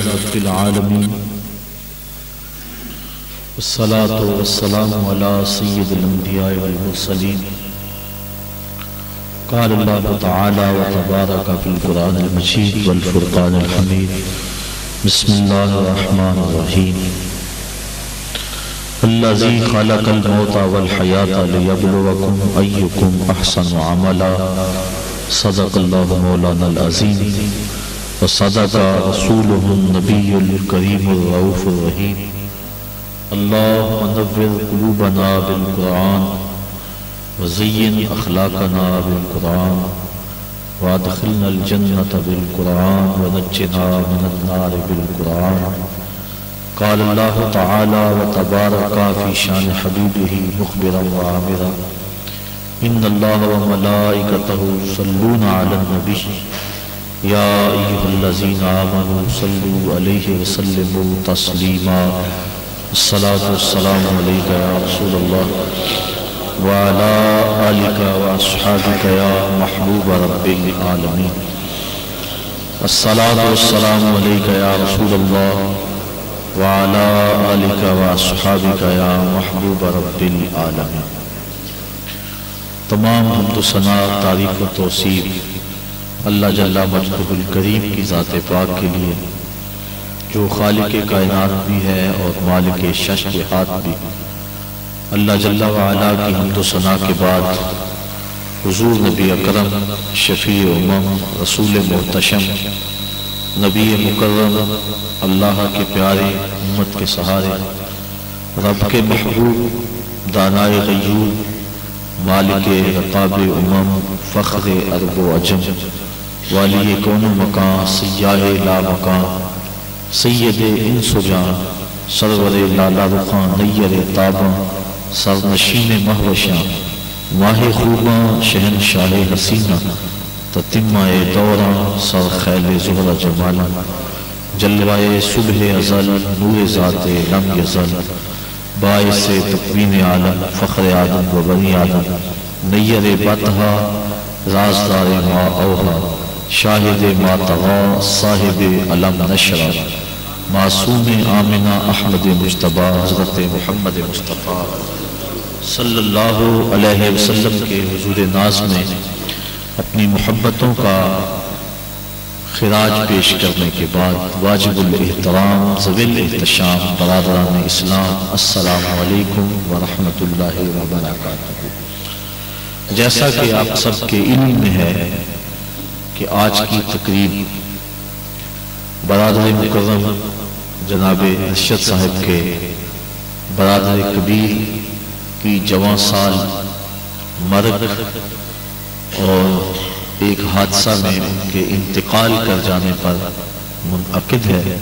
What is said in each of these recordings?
رب العالمين والصلاة والسلام على سيد الأنبياء والمرسلين. قال الله تعالى وتبارك في القرآن المجيد والفرقان الحميد. بسم الله الرحمن الرحيم. الذي خلق الموت والحياة ليبلوكم أيكم أحسن عملا. صدق الله مولانا العظيم وصدق رسوله النبي الكريم الرؤوف الرحيم. اللهم نور قلوبنا بالقرآن وزين أخلاقنا بالقرآن وادخلنا الجنة بالقرآن ونجنا من النار بالقرآن. قال الله تعالى وتبارك في شان حبيبه مخبرا وعامرا. إن الله وملائكته يصلون على النبي يا أيها الذين آمنوا صلوا عليه وسلموا تسليما. الصلاة والسلام عليك يا رسول الله وعلى آلك وأصحابك يا محبوب رب العالمين. الصلاة والسلام عليك يا رسول الله وعلى آلك وأصحابك يا محبوب رب العالمين. تمام حمد و ثنا تعریف و توصیف اللہ جل مجدہ الکریم کی ذات پاک کے لیے جو خالق کائنات بھی ہے اور مالک شش ہاتھ بھی. اللہ جل وعلا کی حمد و ثنا کے بعد حضور نبی اکرم شفیع امم رسول محتشم نبی مکرم اللہ کے پیارے امت کے سہارے رب کے محبوب دانائے غیور مالک رقاب امم فخر عرب و عجم والی کون و مکان سیاہ لا مکان سید انس و جان سرور لالا رخان نیر تاباں سرنشین مہوشاں ماہ خوباں شہنشاہ حسینہ تتمہ دوراں سر خیل زہرہ جمالا جلوائے صبح ازل نور ذات لم یزل باعث تقویم عالم فخر آدم و بنی آدم نیر بطہا رازدار ما اوہا شاہد ما تغا صاحب علم نشرہ معصوم آمنہ احمد مجتبہ حضرت محمد مصطفیٰ صلی اللہ علیہ وسلم کے حضور ناز میں اپنی محبتوں کا خراج پیش کرنے کے بعد واجب الاحترام ذوی الاحتشام برادران اسلام السلام علیکم ورحمۃ اللہ وبرکاتہ. جیسا کہ آپ سب کے علم میں ہے کہ آج کی تقریب برادر مکرم جناب ارشد صاحب کے برادر کبیر کی جوان سال مرگ اور ایک حادثہ میں ان کے انتقال کر جانے پر منعقد ہے.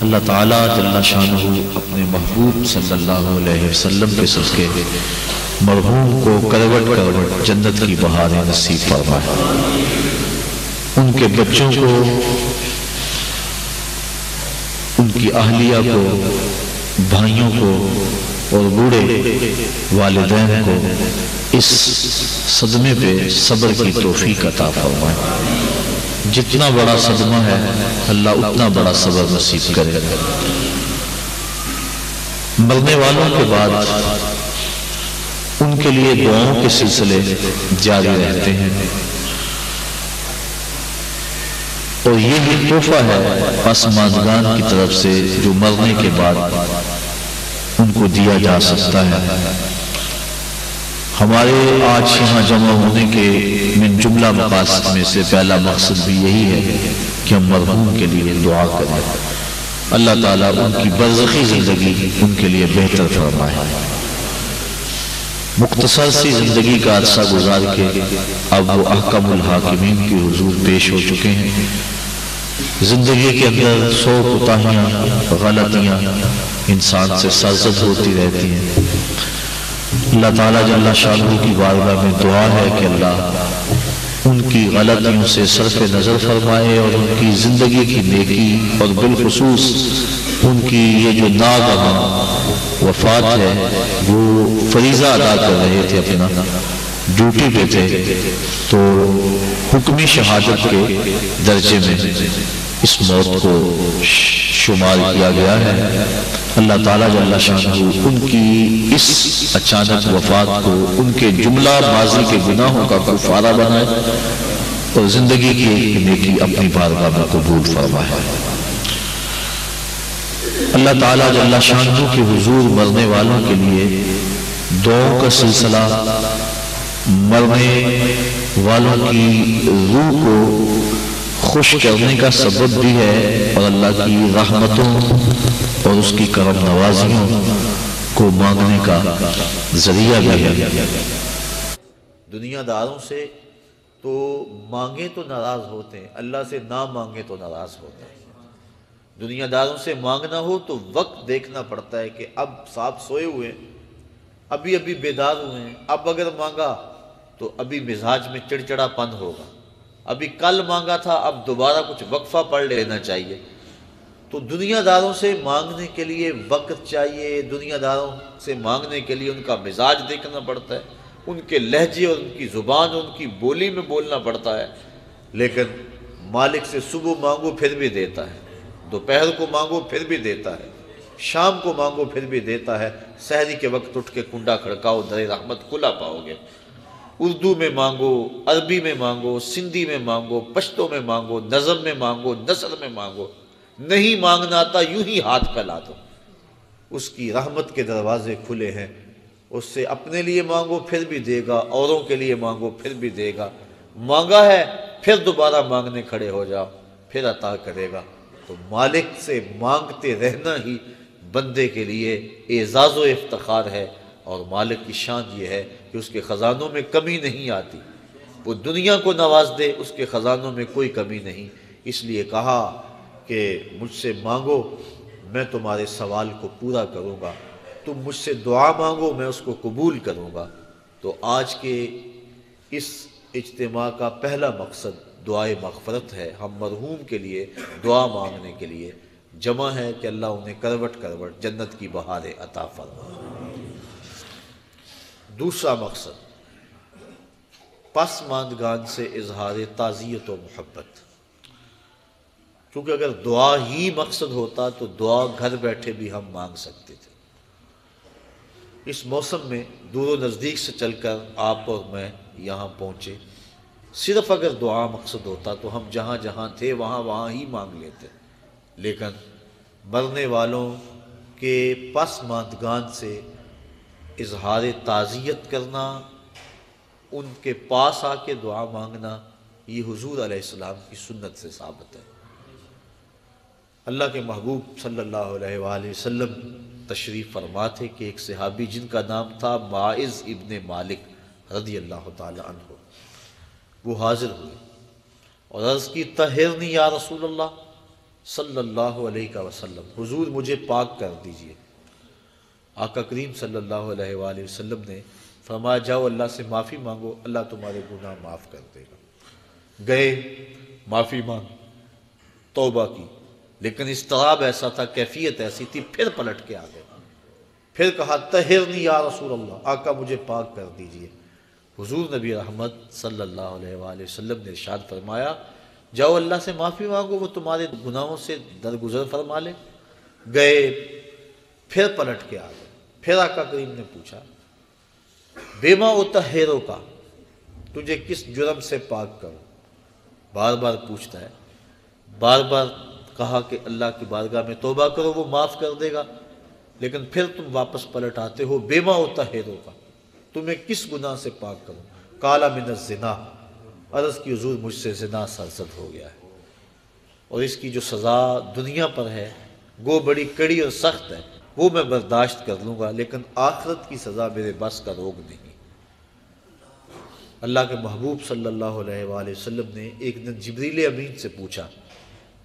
اللہ تعالیٰ جل شانہ اپنے محبوب صلی اللہ علیہ وسلم کے صدقے مرحوم کو کروٹ کروٹ جنت کی بہاریں نصیب فرمائے. ان کے بچوں کو ان کی اہلیہ کو بھائیوں کو اور بوڑھے والدین کو اس صدمے پہ صبر کی توفیق عطا فرمائے. جتنا بڑا صدمہ ہے اللہ اتنا بڑا صبر نصیب کرے. مرنے والوں کے بعد ان کے لیے دعاؤں کے سلسلے جاری رہتے ہیں اور یہ بھی تحفہ ہے پسماندگان کی طرف سے جو مرنے کے بعد ان کو دیا جا سکتا ہے. ہمارے آج یہاں جمع ہونے کے من جملہ مقاصد میں سے پہلا مقصد بھی یہی ہے کہ ہم مرحوم کے لیے دعا کریں. اللہ تعالیٰ ان کی برزخی زندگی ان کے لیے بہتر فرمائے. مختصر سی زندگی کا عرصہ گزار کے اب وہ احکم الحاکمین کی حضور پیش ہو چکے ہیں. زندگی کے اندر 100 کوتاہیاں غلطیاں انسان سے سرزد ہوتی رہتی ہیں. اللہ تعالیٰ جل شانہ کی بارگاہ میں دعا ہے کہ اللہ ان کی غلطیوں سے صرف نظر فرمائے اور ان کی زندگی کی نیکی اور بالخصوص ان کی یہ جو ناگہاں وفات ہے وہ فریضہ ادا کر رہے تھے اپنا ڈیوٹی پہ تھے تو حکمی شہادت کے درجے میں اس موت کو شمار کیا گیا ہے۔ اللہ تعالیٰ جل شانہ ان کی اس اچانک وفات کو ان کے جملہ ماضی کے گناہوں کا کفارہ بنائے اور زندگی کی ایک نیکی اپنی بارگاہ میں قبول فرمائے۔ اللہ تعالیٰ جل شانہ کے حضور مرنے والوں کے لیے دعاؤں کا سلسلہ مرنے والوں کی روح کو خوش کرنے کا سبب بھی ہے اور اللہ کی رحمتوں اور اس کی کرم نوازیوں کو مانگنے کا ذریعہ بھی ہے۔ دنیا داروں سے تو مانگے تو ناراض ہوتے ہیں، اللہ سے نہ مانگے تو ناراض ہوتے ہیں۔ دنیا داروں سے مانگنا ہو تو وقت دیکھنا پڑتا ہے کہ اب صاحب سوئے ہوئے ہیں، ابھی بیدار ہوئے ہیں، اب اگر مانگا تو ابھی مزاج میں چڑچڑا پن ہوگا، ابھی کل مانگا تھا اب دوبارہ کچھ وقفہ پڑھ لینا چاہیے۔ تو دنیا داروں سے مانگنے کے لیے وقت چاہیے، دنیا داروں سے مانگنے کے لیے ان کا مزاج دیکھنا پڑتا ہے، ان کے لہجے اور ان کی زبان اور ان کی بولی میں بولنا پڑتا ہے۔ لیکن مالک سے صبح مانگو پھر بھی دیتا ہے، دوپہر کو مانگو پھر بھی دیتا ہے، شام کو مانگو پھر بھی دیتا ہے۔ سحری کے وقت اٹھ کے کنڈا کھڑکاؤ، در رحمت کھلا پاؤ گے۔ اردو میں مانگو، عربی میں مانگو، سندھی میں مانگو، پشتو میں مانگو، نظم میں مانگو، نثر میں مانگو، نہیں مانگنا آتا یوں ہی ہاتھ پھیلا دو، اس کی رحمت کے دروازے کھلے ہیں۔ اس سے اپنے لیے مانگو پھر بھی دے گا، اوروں کے لیے مانگو پھر بھی دے گا۔ مانگا ہے پھر دوبارہ مانگنے کھڑے ہو جاؤ، پھر عطا کرے گا۔ تو مالک سے مانگتے رہنا ہی بندے کے لیے اعزاز و افتخار ہے، اور مالک کی شان یہ ہے کہ اس کے خزانوں میں کمی نہیں آتی، وہ دنیا کو نواز دے اس کے خزانوں میں کوئی کمی نہیں۔ اس لیے کہا کہ مجھ سے مانگو میں تمہارے سوال کو پورا کروں گا، تم مجھ سے دعا مانگو میں اس کو قبول کروں گا۔ تو آج کے اس اجتماع کا پہلا مقصد دعائے مغفرت ہے۔ ہم مرحوم کے لیے دعا مانگنے کے لیے جمع ہے کہ اللہ انہیں کروٹ کروٹ جنت کی بہاریں عطا فرمائے۔ دوسرا مقصد پسماندگان سے اظہار تعزیت و محبت، کیونکہ اگر دعا ہی مقصد ہوتا تو دعا گھر بیٹھے بھی ہم مانگ سکتے تھے۔ اس موسم میں دور و نزدیک سے چل کر آپ اور میں یہاں پہنچے، صرف اگر دعا مقصد ہوتا تو ہم جہاں جہاں تھے وہاں ہی مانگ لیتے، لیکن مرنے والوں کے پسماندگان سے اظہار تعزیت کرنا، ان کے پاس آ کے دعا مانگنا، یہ حضور علیہ السلام کی سنت سے ثابت ہے۔ اللہ کے محبوب صلی اللہ علیہ وآلہ وسلم تشریف فرما تھے کہ ایک صحابی جن کا نام تھا ماعز ابن مالک رضی اللہ تعالی عنہ، وہ حاضر ہوئے اور عرض کی طہرنی یا رسول اللہ صلی اللہ علیہ وسلم، حضور مجھے پاک کر دیجئے۔ آقا کریم صلی اللہ علیہ وآلہ وسلم نے فرمایا جاؤ اللہ سے معافی مانگو، اللہ تمہارے گناہ معاف کر دے گا۔ گئے معافی مانگ، توبہ کی، لیکن اضطراب ایسا تھا، کیفیت ایسی تھی، پھر پلٹ کے آ گئے، پھر کہا طہرنی یا رسول اللہ، آقا مجھے پاک کر دیجئے۔ حضور نبی رحمت صلی اللہ علیہ وآلہ وسلم نے ارشاد فرمایا جاؤ اللہ سے معافی مانگو، وہ تمہارے گناہوں سے درگزر فرما لے۔ گئے پھر پلٹ کے آ گئے، پھر آقا کریم نے پوچھا بیما اطہرو کا، تجھے کس جرم سے پاک کروں؟ بار بار پوچھتا ہے، بار بار کہا کہ اللہ کی بارگاہ میں توبہ کرو وہ معاف کر دے گا، لیکن پھر تم واپس پلٹ آتے ہو بیما اطہرو کا، تمہیں کس گناہ سے پاک کروں؟ قال من الزنا، عرض کی حضور مجھ سے زنا سرزد ہو گیا ہے، اور اس کی جو سزا دنیا پر ہے وہ بڑی کڑی اور سخت ہے، وہ میں برداشت کر لوں گا، لیکن آخرت کی سزا میرے بس کا روگ نہیں۔ اللہ کے محبوب صلی اللہ علیہ وآلہ وسلم نے ایک دن جبریل امین سے پوچھا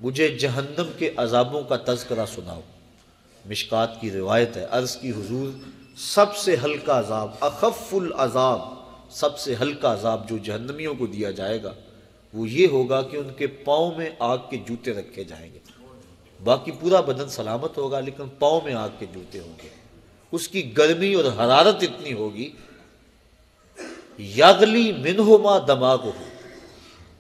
مجھے جہنم کے عذابوں کا تذکرہ سناؤ۔ مشکات کی روایت ہے، عرض کی حضور سب سے ہلکا عذاب، اخف العذاب، سب سے ہلکا عذاب جو جہنمیوں کو دیا جائے گا وہ یہ ہوگا کہ ان کے پاؤں میں آگ کے جوتے رکھے جائیں گے، باقی پورا بدن سلامت ہوگا لیکن پاؤں میں آگ کے جوتے ہوں گے، اس کی گرمی اور حرارت اتنی ہوگی یغلی منہما دماغہ،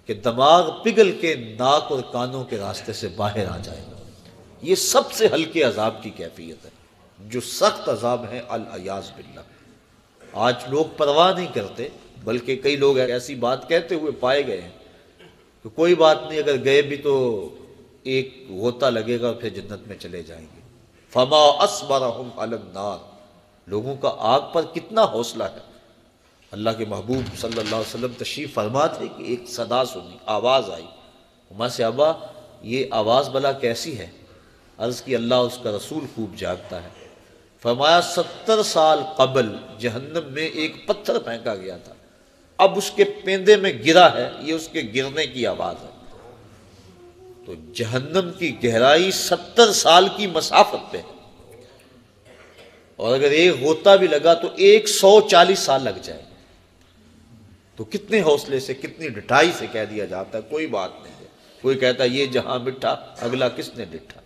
کہ دماغ پگھل کے ناک اور کانوں کے راستے سے باہر آ جائے گا۔ یہ سب سے ہلکے عذاب کی کیفیت ہے۔ جو سخت عذاب ہے العیاذ باللہ، آج لوگ پرواہ نہیں کرتے، بلکہ کئی لوگ ایسی بات کہتے ہوئے پائے گئے ہیں کہ کوئی بات نہیں، اگر گئے بھی تو ایک غوطہ لگے گا اور پھر جنت میں چلے جائیں گے۔ فما اصبرہم علی النار، لوگوں کا آگ پر کتنا حوصلہ ہے۔ اللہ کے محبوب صلی اللہ علیہ وسلم تشریف فرما تھے کہ ایک صدا سنی، آواز آئی۔ عمر سے ابا یہ آواز بلا کیسی ہے؟ عرض کی اللہ اس کا رسول خوب جانتا ہے۔ فرمایا 70 سال قبل جہنم میں ایک پتھر پھینکا گیا تھا، اب اس کے پیندے میں گرا ہے، یہ اس کے گرنے کی آواز ہے۔ تو جہنم کی گہرائی 70 سال کی مسافت پہ ہے، اور اگر ایک غوطہ بھی لگا تو 140 سال لگ جائے۔ تو کتنے حوصلے سے، کتنی ڈٹائی سے کہہ دیا جاتا ہے کوئی بات نہیں ہے۔ کوئی کہتا ہے یہ جہاں مٹھا اگلا کس نے ڈٹھا۔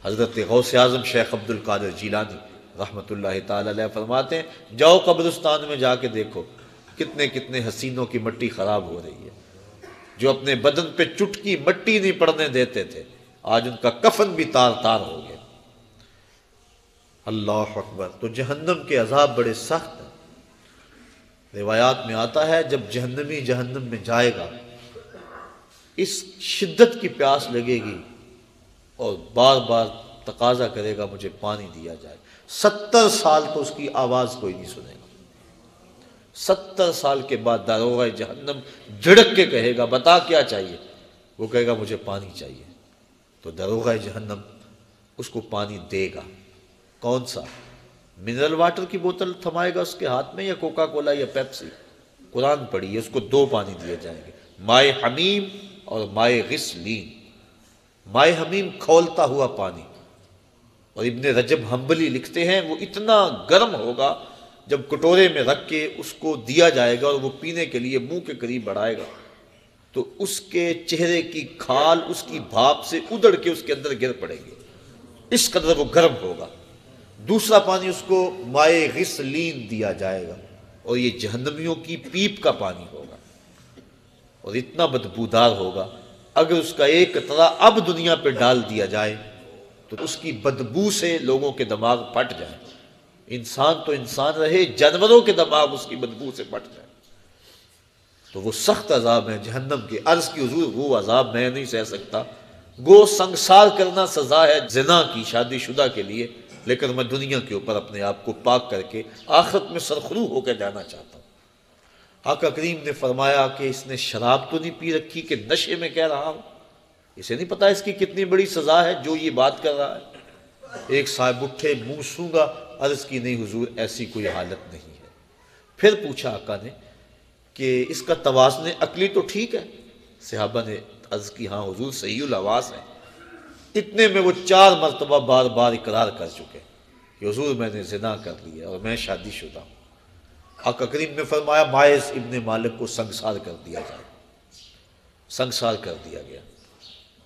حضرت غوث اعظم شیخ عبد القادر جیلانی رحمۃ اللہ تعالی علیہ فرماتے ہیں جاؤ قبرستان میں جا کے دیکھو کتنے کتنے حسینوں کی مٹی خراب ہو رہی ہے، جو اپنے بدن پہ چٹکی مٹی نہیں پڑنے دیتے تھے، آج ان کا کفن بھی تار تار ہو گیا۔ اللہ اکبر۔ تو جہنم کے عذاب بڑے سخت ہیں۔ روایات میں آتا ہے جب جہنمی جہنم میں جائے گا، اس شدت کی پیاس لگے گی اور بار بار تقاضا کرے گا مجھے پانی دیا جائے۔ 70 سال تو اس کی آواز کوئی نہیں سنے گا۔ 70 سال کے بعد داروغہ جہنم جھڑک کے کہے گا بتا کیا چاہیے؟ وہ کہے گا مجھے پانی چاہیے۔ تو داروغہ جہنم اس کو پانی دے گا۔ کون سا؟ منرل واٹر کی بوتل تھمائے گا اس کے ہاتھ میں، یا کوکا کولا یا پیپسی؟ قرآن پڑھیے، اس کو 2 پانی دیے جائیں گے، مائے حمیم اور مائے غسلین۔ مائے حمیم کھولتا ہوا پانی، اور ابن رجب حنبلی لکھتے ہیں وہ اتنا گرم ہوگا جب کٹورے میں رکھ کے اس کو دیا جائے گا اور وہ پینے کے لیے منہ کے قریب بڑھائے گا تو اس کے چہرے کی کھال اس کی بھاپ سے ادڑ کے اس کے اندر گر پڑے گی، اس قدر وہ گرم ہوگا۔ دوسرا پانی اس کو مائے غسلین دیا جائے گا، اور یہ جہنمیوں کی پیپ کا پانی ہوگا، اور اتنا بدبودار ہوگا اگر اس کا ایک قطرہ اب دنیا پہ ڈال دیا جائے تو اس کی بدبو سے لوگوں کے دماغ پھٹ جائیں۔ انسان تو انسان رہے، جانوروں کے دماغ اس کی بدبو سے پھٹ جائیں۔ تو وہ سخت عذاب ہے جہنم کے۔ عرض کی حضور وہ عذاب میں نہیں سہ سکتا، گو سنگسار کرنا سزا ہے زنا کی شادی شدہ کے لیے، لیکن میں دنیا کے اوپر اپنے آپ کو پاک کر کے آخرت میں سرخرو ہو کے جانا چاہتا ہوں۔ آقا کریم نے فرمایا کہ اس نے شراب تو نہیں پی رکھی کہ نشے میں کہہ رہا ہوں؟ اسے نہیں پتا اس کی کتنی بڑی سزا ہے جو یہ بات کر رہا ہے؟ ایک صاحب اٹھے، منہ سونگا، عرض کی نہیں حضور ایسی کوئی حالت نہیں ہے۔ پھر پوچھا آقا نے کہ اس کا توازن عقلی تو ٹھیک ہے؟ صحابہ نے عرض کی ہاں حضور صحیح الحواس ہے۔ اتنے میں وہ 4 مرتبہ بار بار اقرار کر چکے کہ حضور میں نے زنا کر لیا اور میں شادی شدہ ہوں۔ آقا کریم نے فرمایا مائز ابن مالک کو سنگسار کر دیا جائے۔ سنگسار کر دیا گیا۔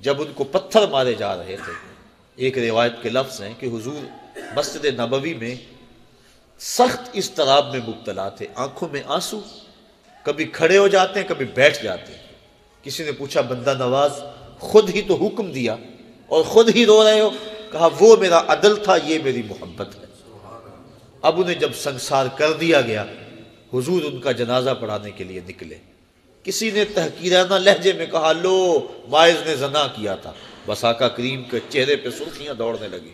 جب ان کو پتھر مارے جا رہے تھے، ایک روایت کے لفظ ہیں کہ حضور مسجد نبوی میں سخت اضطراب میں مبتلا تھے، آنکھوں میں آنسو، کبھی کھڑے ہو جاتے ہیں کبھی بیٹھ جاتے ہیں۔ کسی نے پوچھا بندہ نواز خود ہی تو حکم دیا اور خود ہی رو رہے ہو؟ کہا وہ میرا عدل تھا، یہ میری محبت ہے۔ اب انہیں جب سنگسار کر دیا گیا، حضور ان کا جنازہ پڑھانے کے لیے نکلے۔ کسی نے تحقیرانہ لہجے میں کہا لو مائز نے زنا کیا تھا، بس آقا کریم کے چہرے پہ سرخیاں دوڑنے لگی،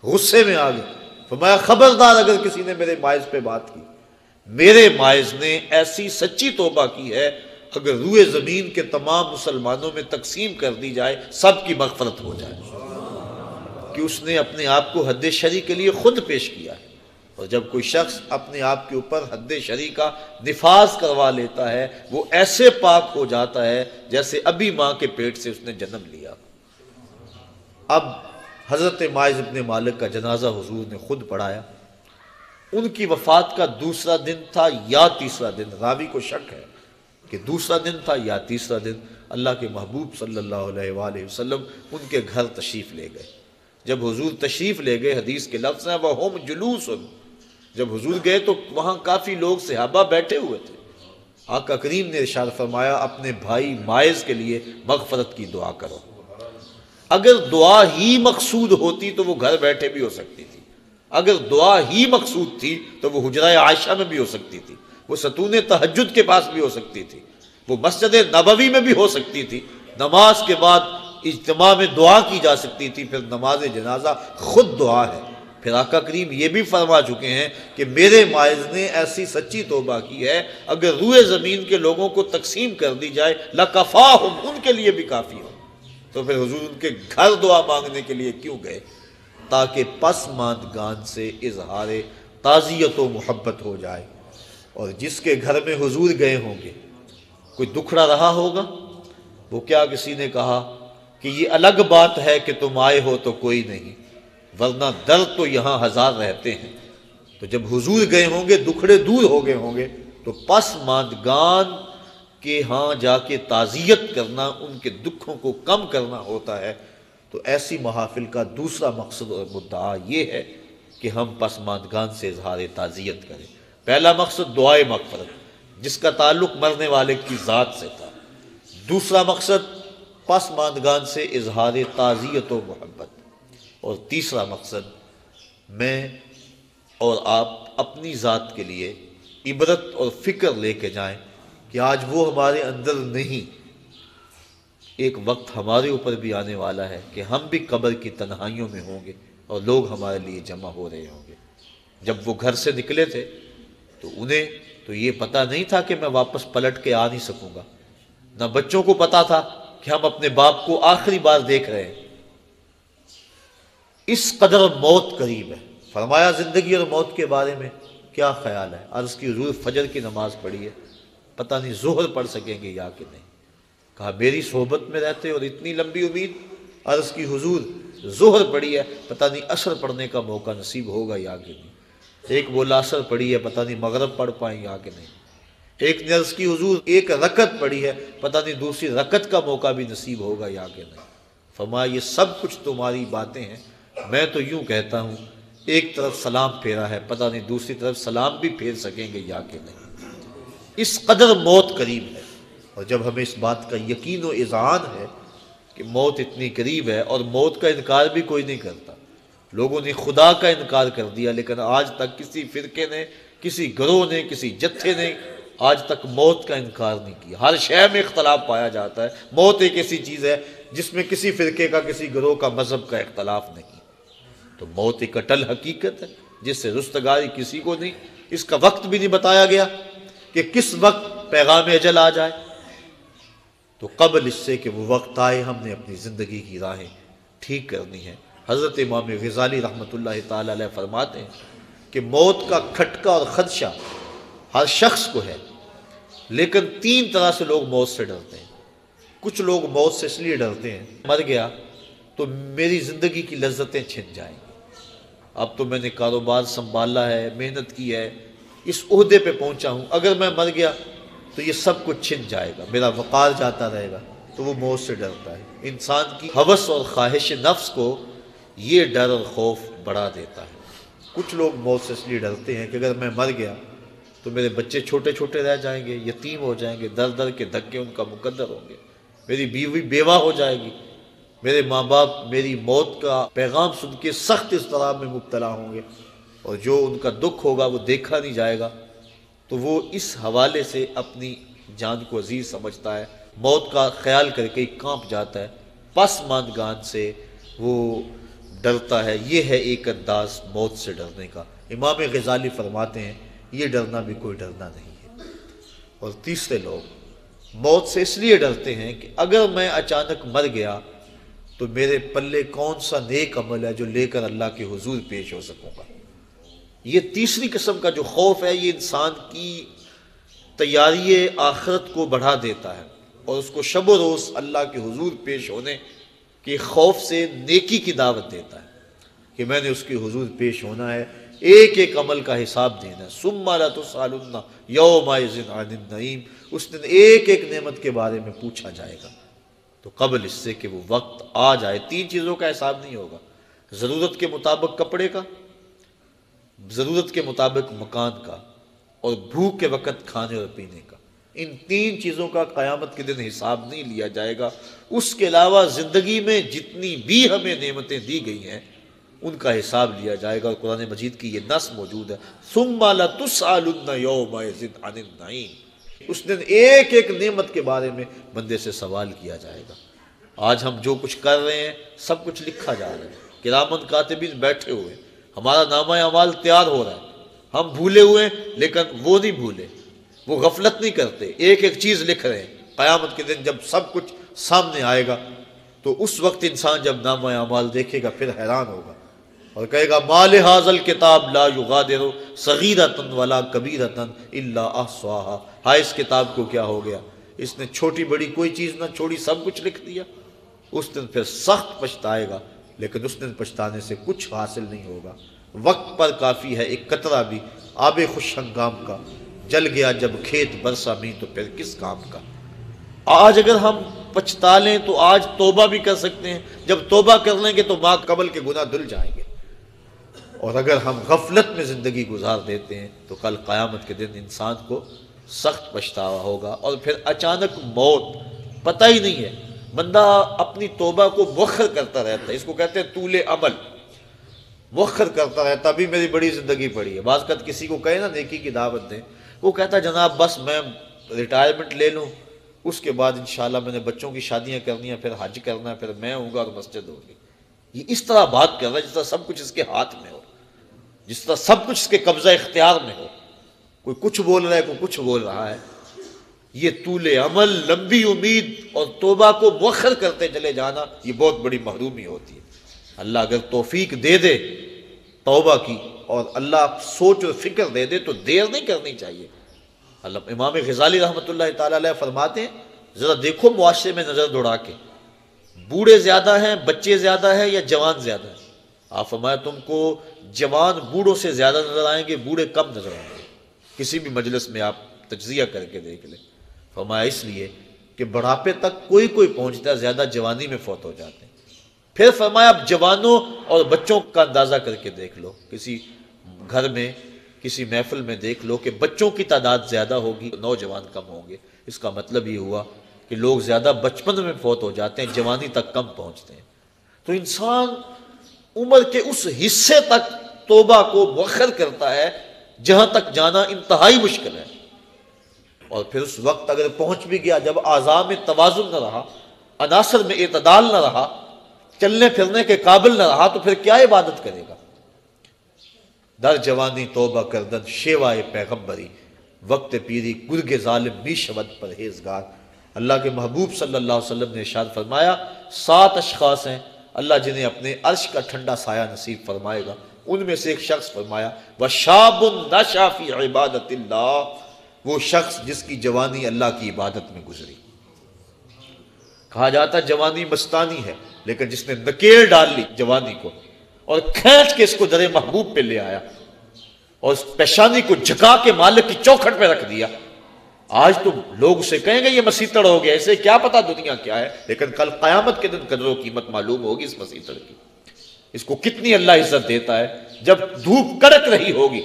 غصے میں آ گئے۔ فرمایا خبردار اگر کسی نے میرے مائز پہ بات کی، میرے مائز نے ایسی سچی توبہ کی ہے اگر روئے زمین کے تمام مسلمانوں میں تقسیم کر دی جائے سب کی مغفرت ہو جائے، کہ اس نے اپنے آپ کو حد شرع کے لیے خود پیش کیا ہے۔ اور جب کوئی شخص اپنے آپ کے اوپر حد شرع کا نفاذ کروا لیتا ہے وہ ایسے پاک ہو جاتا ہے جیسے ابھی ماں کے پیٹ سے اس نے جنم لیا۔ اب حضرت مائز ابن مالک کا جنازہ حضور نے خود پڑھایا۔ ان کی وفات کا دوسرا دن تھا یا تیسرا دن، راوی کو شک ہے کہ دوسرا دن تھا یا تیسرا دن۔ اللہ کے محبوب صلی اللہ علیہ وآلہ وسلم ان کے گھر تشریف لے گئے۔ جب حضور تشریف لے گئے، حدیث کے لفظ ہیں وَهُمْ جُلُوسٌ، جب حضور گئے تو وہاں کافی لوگ صحابہ بیٹھے ہوئے تھے۔ آقا کریم نے ارشاد فرمایا اپنے بھائی مائز کے لیے مغفرت کی دعا کرو۔ اگر دعا ہی مقصود ہوتی تو وہ گھر بیٹھے بھی ہو سکتی تھی، اگر دعا ہی مقصود تھی تو وہ حجرہ عائشہ میں بھی ہو سکتی تھی، وہ ستون تہجد کے پاس بھی ہو سکتی تھی، وہ مسجد نبوی میں بھی ہو سکتی تھی، نماز کے بعد اجتماع میں دعا کی جا سکتی تھی، پھر نماز جنازہ خود دعا ہے۔ پھر آقا کریم یہ بھی فرما چکے ہیں کہ میرے مائز نے ایسی سچی توبہ کی ہے اگر روئے زمین کے لوگوں کو تقسیم کر دی جائے لَکَفَاهُمْ، ان کے لیے بھی کافی ہو۔ تو پھر حضور ان کے گھر دعا مانگنے کے لیے کیوں گئے؟ تاکہ پسماندگان سے اظہار تعزیت و محبت ہو جائے، اور جس کے گھر میں حضور گئے ہوں گے کوئی دکھڑا رہا ہوگا، وہ کیا کسی نے کہا کہ یہ الگ بات ہے کہ تم آئے ہو تو کوئی نہیں، ورنہ درد تو یہاں ہزار رہتے ہیں۔ تو جب حضور گئے ہوں گے دکھڑے دور ہو گئے ہوں گے تو پسماندگان کے ہاں جا کے تعزیت کرنا، ان کے دکھوں کو کم کرنا ہوتا ہے۔ تو ایسی محافل کا دوسرا مقصد اور مدعا یہ ہے کہ ہم پسماندگان سے اظہار تعزیت کریں۔ پہلا مقصد دعائے مغفرت جس کا تعلق مرنے والے کی ذات سے تھا، دوسرا مقصد پسماندگان سے اظہار تعزیت و محبت، اور تیسرا مقصد میں اور آپ اپنی ذات کے لیے عبرت اور فکر لے کے جائیں کہ آج وہ ہمارے اندر نہیں، ایک وقت ہمارے اوپر بھی آنے والا ہے کہ ہم بھی قبر کی تنہائیوں میں ہوں گے اور لوگ ہمارے لیے جمع ہو رہے ہوں گے۔ جب وہ گھر سے نکلے تھے تو انہیں تو یہ پتہ نہیں تھا کہ میں واپس پلٹ کے آ نہیں سکوں گا، نہ بچوں کو پتا تھا کہ ہم اپنے باپ کو آخری بار دیکھ رہے ہیں۔ اس قدر موت قریب ہے۔ فرمایا زندگی اور موت کے بارے میں کیا خیال ہے؟ عرض کی حضور فجر کی نماز پڑھی ہے، پتہ نہیں ظہر پڑھ سکیں گے یا کہ نہیں۔ کہا میری صحبت میں رہتے اور اتنی لمبی امید؟ عرض کی حضور ظہر پڑھی ہے، پتہ نہیں عصر پڑھنے کا موقع نصیب ہوگا یا کہ نہیں۔ ایک بولا عصر پڑھی ہے، پتہ نہیں مغرب پڑھ پائیں یا کہ نہیں۔ ایک نے عرض کی حضور ایک رکعت پڑھی ہے، پتہ نہیں دوسری رکعت کا موقع بھی نصیب ہوگا یا کہ نہیں۔ فرمایا یہ سب کچھ تمہاری باتیں ہیں، میں تو یوں کہتا ہوں ایک طرف سلام پھیرا ہے، پتہ نہیں دوسری طرف سلام بھی پھیر سکیں گے یا کہ نہیں۔ اس قدر موت قریب ہے، اور جب ہمیں اس بات کا یقین و اذعان ہے کہ موت اتنی قریب ہے، اور موت کا انکار بھی کوئی نہیں کرتا، لوگوں نے خدا کا انکار کر دیا، لیکن آج تک کسی فرقے نے، کسی گروہ نے، کسی جتھے نے آج تک موت کا انکار نہیں کیا۔ ہر شے میں اختلاف پایا جاتا ہے، موت ایک ایسی چیز ہے جس میں کسی فرقے کا، کسی گروہ کا، مذہب کا اختلاف نہیں۔ تو موت ایک اٹل حقیقت ہے جس سے رستگاری کسی کو نہیں۔ اس کا وقت بھی نہیں بتایا گیا کہ کس وقت پیغام اجل آ جائے، تو قبل اس سے کہ وہ وقت آئے ہم نے اپنی زندگی کی راہیں ٹھیک کرنی ہے۔ حضرت امام غزالی رحمۃ اللہ تعالی علیہ فرماتے ہیں کہ موت کا کھٹکا اور خدشہ ہر شخص کو ہے، لیکن تین طرح سے لوگ موت سے ڈرتے ہیں۔ کچھ لوگ موت سے اس لیے ڈرتے ہیں مر گیا تو میری زندگی کی لذتیں چھن جائیں گی، اب تو میں نے کاروبار سنبھالا ہے، محنت کی ہے، اس عہدے پہ پہنچا ہوں، اگر میں مر گیا تو یہ سب کچھ چھن جائے گا، میرا وقار جاتا رہے گا، تو وہ موت سے ڈرتا ہے۔ انسان کی ہوس اور خواہش نفس کو یہ ڈر اور خوف بڑھا دیتا ہے۔ کچھ لوگ موت سے اس لیے ڈرتے ہیں کہ اگر میں مر گیا تو میرے بچے چھوٹے چھوٹے رہ جائیں گے، یتیم ہو جائیں گے، در در کے دھکے ان کا مقدر ہوں گے، میری بیوی بیوہ ہو جائے گی، میرے ماں باپ میری موت کا پیغام سن کے سخت اضطراب میں مبتلا ہوں گے، اور جو ان کا دکھ ہوگا وہ دیکھا نہیں جائے گا۔ تو وہ اس حوالے سے اپنی جان کو عزیز سمجھتا ہے، موت کا خیال کر کے کانپ جاتا ہے، پسماندگان سے وہ ڈرتا ہے۔ یہ ہے ایک انداز موت سے ڈرنے کا۔ امام غزالی فرماتے ہیں یہ ڈرنا بھی کوئی ڈرنا نہیں ہے۔ اور تیسرے لوگ موت سے اس لیے ڈرتے ہیں کہ اگر میں اچانک مر گیا تو میرے پلے کون سا نیک عمل ہے جو لے کر اللہ کے حضور پیش ہو سکوں گا۔ یہ تیسری قسم کا جو خوف ہے یہ انسان کی تیاری آخرت کو بڑھا دیتا ہے، اور اس کو شب و روز اللہ کے حضور پیش ہونے کے خوف سے نیکی کی دعوت دیتا ہے کہ میں نے اس کے حضور پیش ہونا ہے، ایک ایک عمل کا حساب دینا ہے۔ ثم لتسألن یومئذ عن النعیم، اس دن ایک ایک نعمت کے بارے میں پوچھا جائے گا۔ تو قبل اس سے کہ وہ وقت آ جائے تین چیزوں کا حساب نہیں ہوگا، ضرورت کے مطابق کپڑے کا، ضرورت کے مطابق مکان کا، اور بھوک کے وقت کھانے اور پینے کا۔ ان 3 چیزوں کا قیامت کے دن حساب نہیں لیا جائے گا۔ اس کے علاوہ زندگی میں جتنی بھی ہمیں نعمتیں دی گئی ہیں ان کا حساب لیا جائے گا، اور قرآن مجید کی یہ نص موجود ہے، ثم لتسألن یومئذ عن النعیم۔ اس دن ایک ایک نعمت کے بارے میں بندے سے سوال کیا جائے گا۔ آج ہم جو کچھ کر رہے ہیں سب کچھ لکھا جا رہا ہے، کرامن کاتبین بیٹھے ہوئے، ہمارا نامہ اعمال تیار ہو رہا ہے، ہم بھولے ہوئے ہیں لیکن وہ نہیں بھولے، وہ غفلت نہیں کرتے، ایک ایک چیز لکھ رہے ہیں۔ قیامت کے دن جب سب کچھ سامنے آئے گا تو اس وقت انسان جب نامہ اعمال دیکھے گا پھر حیران ہوگا اور کہے گا ما لہذا الکتاب لا یغادر صغیرۃ ولا کبیرۃ الا احصاها، ہائے اس کتاب کو کیا ہو گیا، اس نے چھوٹی بڑی کوئی چیز نہ چھوڑی، سب کچھ لکھ دیا۔ اس دن پھر سخت پچھتائے گا، لیکن اس دن پچھتانے سے کچھ حاصل نہیں ہوگا۔ وقت پر کافی ہے ایک قطرہ بھی آب خوش ہنگام کا، جل گیا جب کھیت برسا میں تو پھر کس کام کا۔ آج اگر ہم پچھتا لیں تو آج توبہ بھی کر سکتے ہیں، جب توبہ کر لیں گے تو ما قبل کے گناہ دھل جائیں گے، اور اگر ہم غفلت میں زندگی گزار دیتے ہیں تو کل قیامت کے دن انسان کو سخت پچھتاوا ہوگا، اور پھر اچانک موت، پتہ ہی نہیں ہے۔ بندہ اپنی توبہ کو مؤخر کرتا رہتا ہے، اس کو کہتے ہیں طول عمل، مؤخر کرتا رہتا، ابھی میری بڑی زندگی پڑی ہے۔ بعض اوقات کسی کو کہے نا نیکی کی دعوت دیں، وہ کہتا ہے جناب بس میں ریٹائرمنٹ لے لوں، اس کے بعد انشاءاللہ میں نے بچوں کی شادیاں کرنی ہیں، پھر حج کرنا ہے، پھر میں ہوں گا اور مسجد ہوگی۔ یہ اس طرح بات کر رہا ہے جس طرح سب کچھ اس کے ہاتھ میں ہو، جس طرح سب کچھ اس کے قبضہ اختیار میں ہو، کوئی کچھ بول رہا ہے کوئی کچھ بول رہا ہے۔ یہ طول عمل، لمبی امید اور توبہ کو مؤخر کرتے چلے جانا، یہ بہت بڑی محرومی ہوتی ہے۔ اللہ اگر توفیق دے دے توبہ کی اور اللہ سوچ اور فکر دے دے تو دیر نہیں کرنی چاہیے۔ اللہ امام غزالی رحمۃ اللہ تعالی علیہ فرماتے ہیں ذرا دیکھو معاشرے میں نظر دوڑا کے، بوڑھے زیادہ ہیں، بچے زیادہ ہیں یا جوان زیادہ ہیں؟ آپ فرمایا تم کو جوان بوڑھوں سے زیادہ نظر آئیں گے، بوڑھے کم نظر آئیں گے۔ کسی بھی مجلس میں آپ تجزیہ کر کے دیکھ لیں۔ فرمایا اس لیے کہ بڑھاپے تک کوئی کوئی پہنچتا ہے، زیادہ جوانی میں فوت ہو جاتے ہیں۔ پھر فرمایا اب جوانوں اور بچوں کا اندازہ کر کے دیکھ لو، کسی گھر میں کسی محفل میں دیکھ لو کہ بچوں کی تعداد زیادہ ہوگی، نوجوان کم ہوں گے۔ اس کا مطلب یہ ہوا کہ لوگ زیادہ بچپن میں فوت ہو جاتے ہیں، جوانی تک کم پہنچتے ہیں۔ تو انسان عمر کے اس حصے تک توبہ کو مؤخر کرتا ہے جہاں تک جانا انتہائی مشکل ہے، اور پھر اس وقت اگر پہنچ بھی گیا جب اعضاء میں توازن نہ رہا، عناصر میں اعتدال نہ رہا، چلنے پھرنے کے قابل نہ رہا، تو پھر کیا عبادت کرے گا؟ در جوانی توبہ کردن شیوائے پیغمبری، وقت پیری گرگ ظالم بھی شود پرہیزگار۔ اللہ کے محبوب صلی اللہ علیہ وسلم نے ارشاد فرمایا 7 اشخاص ہیں اللہ جنہیں اپنے عرش کا ٹھنڈا سایہ نصیب فرمائے گا۔ ان میں سے ایک شخص فرمایا وَشَابٌ نَشَأَ فِي عِبَادَةِ اللَّهِ، وہ شخص جس کی جوانی اللہ کی عبادت میں گزری۔ کہا جاتا جوانی مستانی ہے، لیکن جس نے نکیل ڈال لی جوانی کو اور کھینچ کے اس کو در محبوب پہ لے آیا اور اس پیشانی کو جھکا کے مالک کی چوکھٹ پہ رکھ دیا، آج تو لوگ اسے کہیں گے یہ مسیطڑ ہو گیا، اسے کیا پتا دنیا کیا ہے، لیکن کل قیامت کے دن قدر و قیمت معلوم ہوگی اس مسیطڑ کی، اس کو کتنی اللہ عزت دیتا ہے۔ جب دھوپ کڑک رہی ہوگی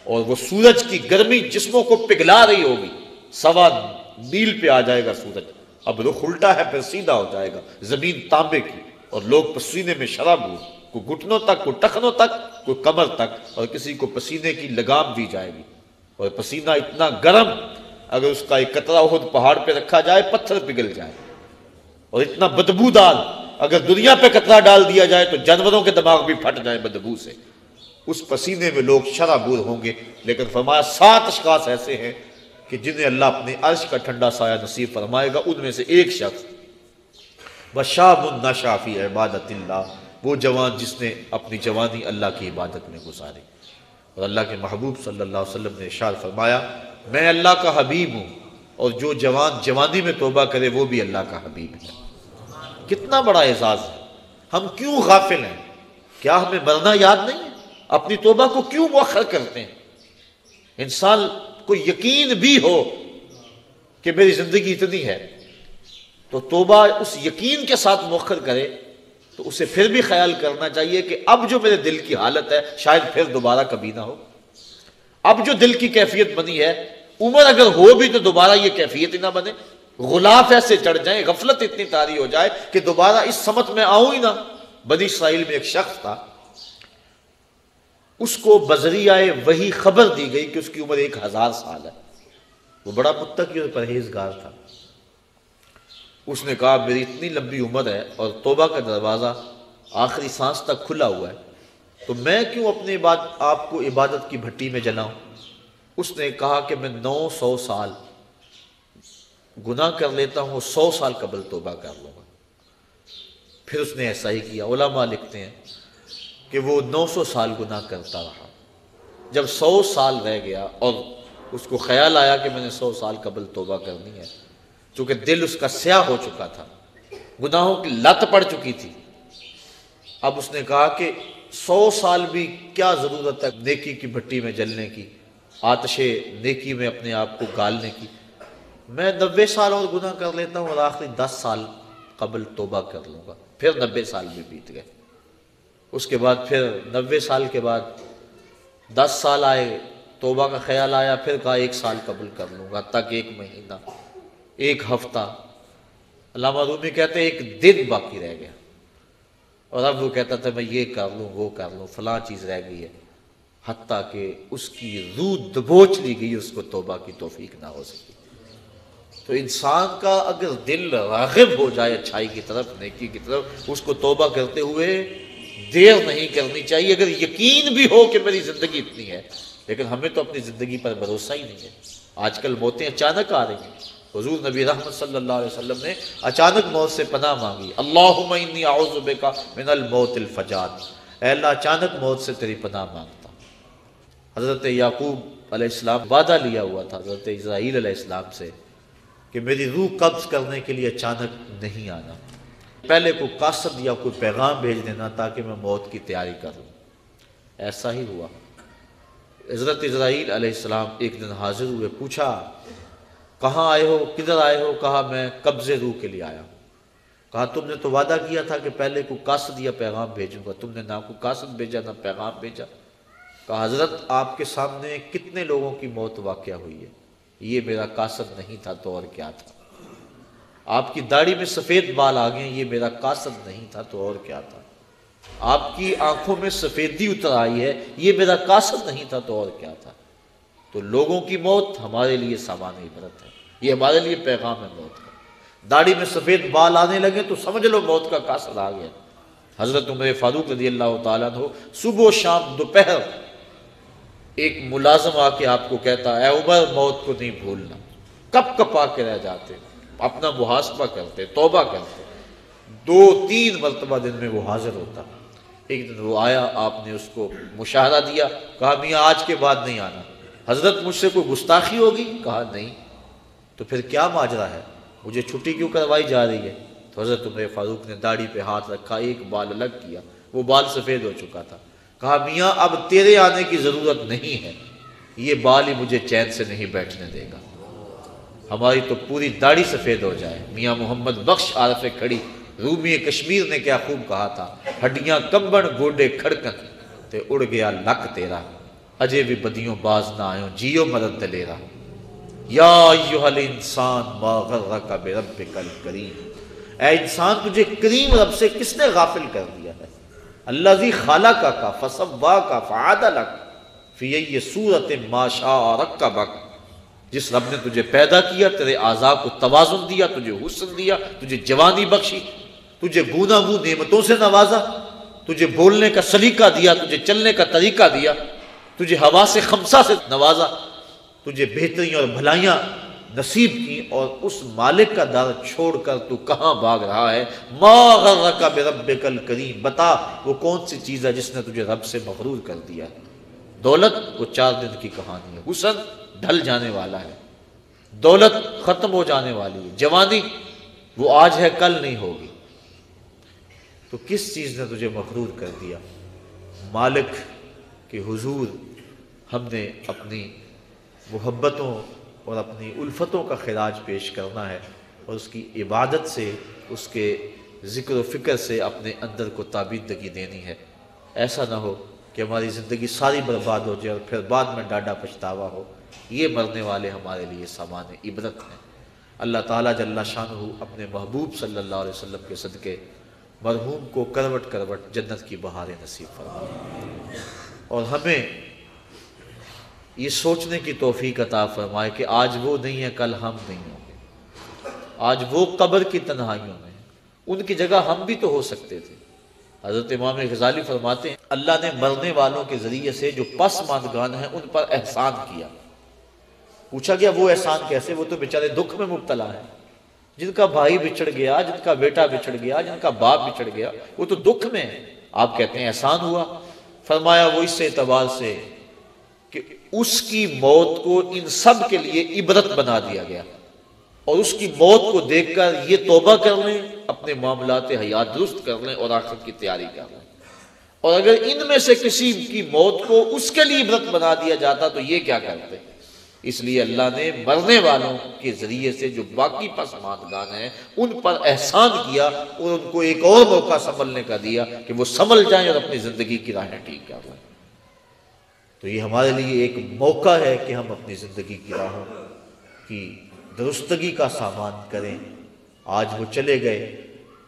اور وہ سورج کی گرمی جسموں کو پگھلا رہی ہوگی، 1.25 میل پہ آ جائے گا سورج، اب رخ الٹا ہے پھر سیدھا ہو جائے گا، زمین تانبے کی، اور لوگ پسینے میں شراب ہو، کوئی گھٹنوں تک، کوئی ٹخنوں تک، کوئی کمر تک، اور کسی کو پسینے کی لگام دی جائے گی، اور پسینہ اتنا گرم اگر اس کا ایک قطرہ احد پہاڑ پہ رکھا جائے پتھر پگھل جائے، اور اتنا بدبودار اگر دنیا پہ قطرہ ڈال دیا جائے تو جانوروں کے دماغ بھی پھٹ جائیں بدبو سے۔ اس پسینے میں لوگ شرابور ہوں گے، لیکن فرمایا 7 اشخاص ایسے ہیں کہ جنہیں اللہ اپنے عرش کا ٹھنڈا سایہ نصیب فرمائے گا۔ ان میں سے ایک شخص وَشَابٌ نَشَأَ فِي عِبَادَةِ اللَّهِ، وہ جوان جس نے اپنی جوانی اللہ کی عبادت میں گزاری۔ اور اللہ کے محبوب صلی اللہ علیہ وسلم نے ارشاد فرمایا میں اللہ کا حبیب ہوں، اور جو جوان جوانی میں توبہ کرے وہ بھی اللہ کا حبیب ہے۔ کتنا بڑا اعزاز ہے، ہم کیوں غافل ہیں؟ کیا ہمیں مرنا یاد نہیں ہے؟ اپنی توبہ کو کیوں مؤخر کرتے ہیں؟ انسان کو یقین بھی ہو کہ میری زندگی اتنی ہے تو توبہ اس یقین کے ساتھ مؤخر کرے، تو اسے پھر بھی خیال کرنا چاہیے کہ اب جو میرے دل کی حالت ہے شاید پھر دوبارہ کبھی نہ ہو۔ اب جو دل کی کیفیت بنی ہے عمر اگر ہو بھی تو دوبارہ یہ کیفیت ہی نہ بنے، غلاف ایسے چڑھ جائیں، غفلت اتنی طاری ہو جائے کہ دوبارہ اس سمت میں آؤں ہی نہ۔ بنی اسرائیل میں ایک شخص تھا، اس کو بذریعہ وحی خبر دی گئی کہ اس کی عمر 1000 سال ہے۔ وہ بڑا متقی اور پرہیزگار تھا۔ اس نے کہا میری اتنی لمبی عمر ہے اور توبہ کا دروازہ آخری سانس تک کھلا ہوا ہے، تو میں کیوں اپنے آپ کو عبادت کی بھٹی میں جلاؤں؟ اس نے کہا کہ میں 900 سال گناہ کر لیتا ہوں، 100 سال قبل توبہ کر لوں گا۔ پھر اس نے ایسا ہی کیا۔ علماء لکھتے ہیں کہ وہ 900 سال گناہ کرتا رہا۔ جب 100 سال رہ گیا اور اس کو خیال آیا کہ میں نے 100 سال قبل توبہ کرنی ہے، چونکہ دل اس کا سیاہ ہو چکا تھا، گناہوں کی لت پڑ چکی تھی، اب اس نے کہا کہ 100 سال بھی کیا ضرورت ہے نیکی کی بھٹی میں جلنے کی، آتش نیکی میں اپنے آپ کو گالنے کی، میں 90 سال اور گناہ کر لیتا ہوں اور آخری 10 سال قبل توبہ کر لوں گا۔ پھر 90 سال بھی بیت گئے۔ اس کے بعد پھر 90 سال کے بعد 10 سال آئے، توبہ کا خیال آیا، پھر کہا 1 سال قبل کر لوں گا، تک 1 مہینہ، 1 ہفتہ، علامہ رومی کہتے ہیں 1 دن باقی رہ گیا، اور اب وہ کہتا تھا میں یہ کر لوں، وہ کر لوں، فلاں چیز رہ گئی ہے، حتیٰ کہ اس کی روح دبوچ لی گئی، اس کو توبہ کی توفیق نہ ہو سکی۔ تو انسان کا اگر دل راغب ہو جائے اچھائی کی طرف، نیکی کی طرف، اس کو توبہ کرتے ہوئے دیر نہیں کرنی چاہیے، اگر یقین بھی ہو کہ میری زندگی اتنی ہے۔ لیکن ہمیں تو اپنی زندگی پر بھروسہ ہی نہیں ہے۔ آج کل موتیں اچانک آ رہی ہیں۔ حضور نبی رحمت صلی اللہ علیہ وسلم نے اچانک موت سے پناہ مانگی، اللہم انی اعوذ بک من الموت الفجاۃ، اے اللہ اچانک موت سے تیری پناہ مانگتا ہوں۔ حضرت یعقوب علیہ السلام وعدہ لیا ہوا تھا حضرت اسرائیل علیہ السلام سے کہ میری روح قبض کرنے کے لیے اچانک نہیں آنا، پہلے کوئی قاصد یا کوئی پیغام بھیج دینا تاکہ میں موت کی تیاری کروں۔ ایسا ہی ہوا۔ حضرت اسرائیل علیہ السلام ایک دن حاضر ہوئے، پوچھا کہاں آئے ہو، کدھر آئے ہو؟ کہا میں قبض روح کے لیے آیا ہوں۔ کہا تم نے تو وعدہ کیا تھا کہ پہلے کوئی قاصد یا پیغام بھیجوں گا، تم نے نہ کوئی قاصد بھیجا نہ پیغام بھیجا۔ کہا حضرت آپ کے سامنے کتنے لوگوں کی موت واقع ہوئی ہے، یہ میرا قاصد نہیں تھا تو اور کیا تھا۔ آپ کی داڑھی میں سفید بال آ گئے، یہ میرا قاصد نہیں تھا تو اور کیا تھا۔ آپ کی آنکھوں میں سفیدی اتر آئی ہے، یہ میرا قاصد نہیں تھا تو اور کیا تھا۔ تو لوگوں کی موت ہمارے لیے سامان عبرت ہے، یہ ہمارے لیے پیغام ہے موت کا۔ داڑھی میں سفید بال آنے لگے تو سمجھ لو موت کا قاصد آ گیا۔ حضرت عمر فاروق رضی اللہ تعالیٰ عنہ صبح و شام دوپہر ایک ملازم آ کے آپ کو کہتا اے عمر موت کو نہیں بھولنا، کپ کپا کے رہ جاتے، اپنا محاسبہ کرتے، توبہ کرتے۔ 2-3 مرتبہ دن میں وہ حاضر ہوتا۔ ایک دن وہ آیا، آپ نے اس کو مشاہدہ دیا، کہا میاں آج کے بعد نہیں آنا۔ حضرت مجھ سے کوئی گستاخی ہوگی؟ کہا نہیں۔ تو پھر کیا ماجرا ہے، مجھے چھٹی کیوں کروائی جا رہی ہے؟ تو حضرت عمر فاروق نے داڑھی پہ ہاتھ رکھا، ایک بال الگ کیا، وہ بال سفید ہو چکا تھا۔ کہا میاں اب تیرے آنے کی ضرورت نہیں ہے، یہ بال ہی مجھے چین سے نہیں بیٹھنے دے گا، ہماری تو پوری داڑھی سفید ہو جائے۔ میاں محمد بخش عارف کھڑی رومی کشمیر نے کیا خوب کہا تھا، ہڈیاں کمبن گوڈے کھڑکن تے اڑ گیا لک تیرا، اجے بھی بدیوں باز نہ آئوں جیو مدد دلیرا، یا ایھا الانسان ما غرک بربک الکریم، اے انسان تجھے کریم رب سے کس نے غافل کر دیا ہے؟ الذی خلقک فسواک فعدلک فی ای صورت ما شاء رکبک، جس رب نے تجھے پیدا کیا، تیرے اعضاء کو توازن دیا، تجھے حسن دیا، تجھے جوانی بخشی، تجھے گوناگون نعمتوں سے نوازا، تجھے بولنے کا سلیقہ دیا، تجھے چلنے کا طریقہ دیا، تجھے حواس خمسہ سے نوازا، تجھے بہتریاں اور بھلائیاں نصیب کی، اور اس مالک کا در چھوڑ کر تو کہاں بھاگ رہا ہے؟ ما غرک بربک الکریم، بتا وہ کون سی چیز ہے جس نے تجھے رب سے مغرور کر دیا ہے؟ دولت وہ 4 دن کی کہانی ہے، حسن ڈھل جانے والا ہے، دولت ختم ہو جانے والی ہے، جوانی وہ آج ہے کل نہیں ہوگی۔ تو کس چیز نے تجھے مغرور کر دیا؟ مالک کے حضور ہم نے اپنی محبتوں اور اپنی الفتوں کا خراج پیش کرنا ہے، اور اس کی عبادت سے، اس کے ذکر و فکر سے اپنے اندر کو تابیدگی دینی ہے۔ ایسا نہ ہو کہ ہماری زندگی ساری برباد ہو جائے اور پھر بعد میں ڈاڈا پچھتاوا ہو یہ مرنے والے ہمارے لیے سامان عبرت ہیں۔ اللہ تعالیٰ جل شانہ اپنے محبوب صلی اللہ علیہ وسلم کے صدقے مرحوم کو کروٹ کروٹ جنت کی بہاریں نصیب فرمائے، اور ہمیں یہ سوچنے کی توفیق عطا فرمائے کہ آج وہ نہیں ہے، کل ہم نہیں ہوں گے۔ آج وہ قبر کی تنہائیوں میں ہیں، ان کی جگہ ہم بھی تو ہو سکتے تھے۔ حضرت امام غزالی فرماتے ہیں اللہ نے مرنے والوں کے ذریعے سے جو پسماندگان ہیں ان پر احسان کیا۔ پوچھا گیا وہ احسان کیسے؟ وہ تو بیچارے دکھ میں مبتلا ہیں، جن کا بھائی بچھڑ گیا، جن کا بیٹا بچھڑ گیا، جن کا باپ بچھڑ گیا، وہ تو دکھ میں ہے۔ آپ کہتے ہیں احسان ہوا؟ فرمایا وہ اس اعتبار سے کہ اس کی موت کو ان سب کے لیے عبرت بنا دیا گیا، اور اس کی موت کو دیکھ کر یہ توبہ کر لیں، اپنے معاملات حیات درست کر لیں اور آخرت کی تیاری کر لیں۔ اور اگر ان میں سے کسی کی موت کو اس کے لیے عبرت بنا دیا جاتا تو یہ کیا کرتے؟ اس لیے اللہ نے مرنے والوں کے ذریعے سے جو باقی پسماندگان ہیں ان پر احسان کیا، اور ان کو ایک اور موقع سنبھلنے کا دیا کہ وہ سنبھل جائیں اور اپنی زندگی کی راہیں ٹھیک کر لیں۔ تو یہ ہمارے لیے ایک موقع ہے کہ ہم اپنی زندگی کی راہوں کی درستگی کا سامان کریں۔ آج وہ چلے گئے،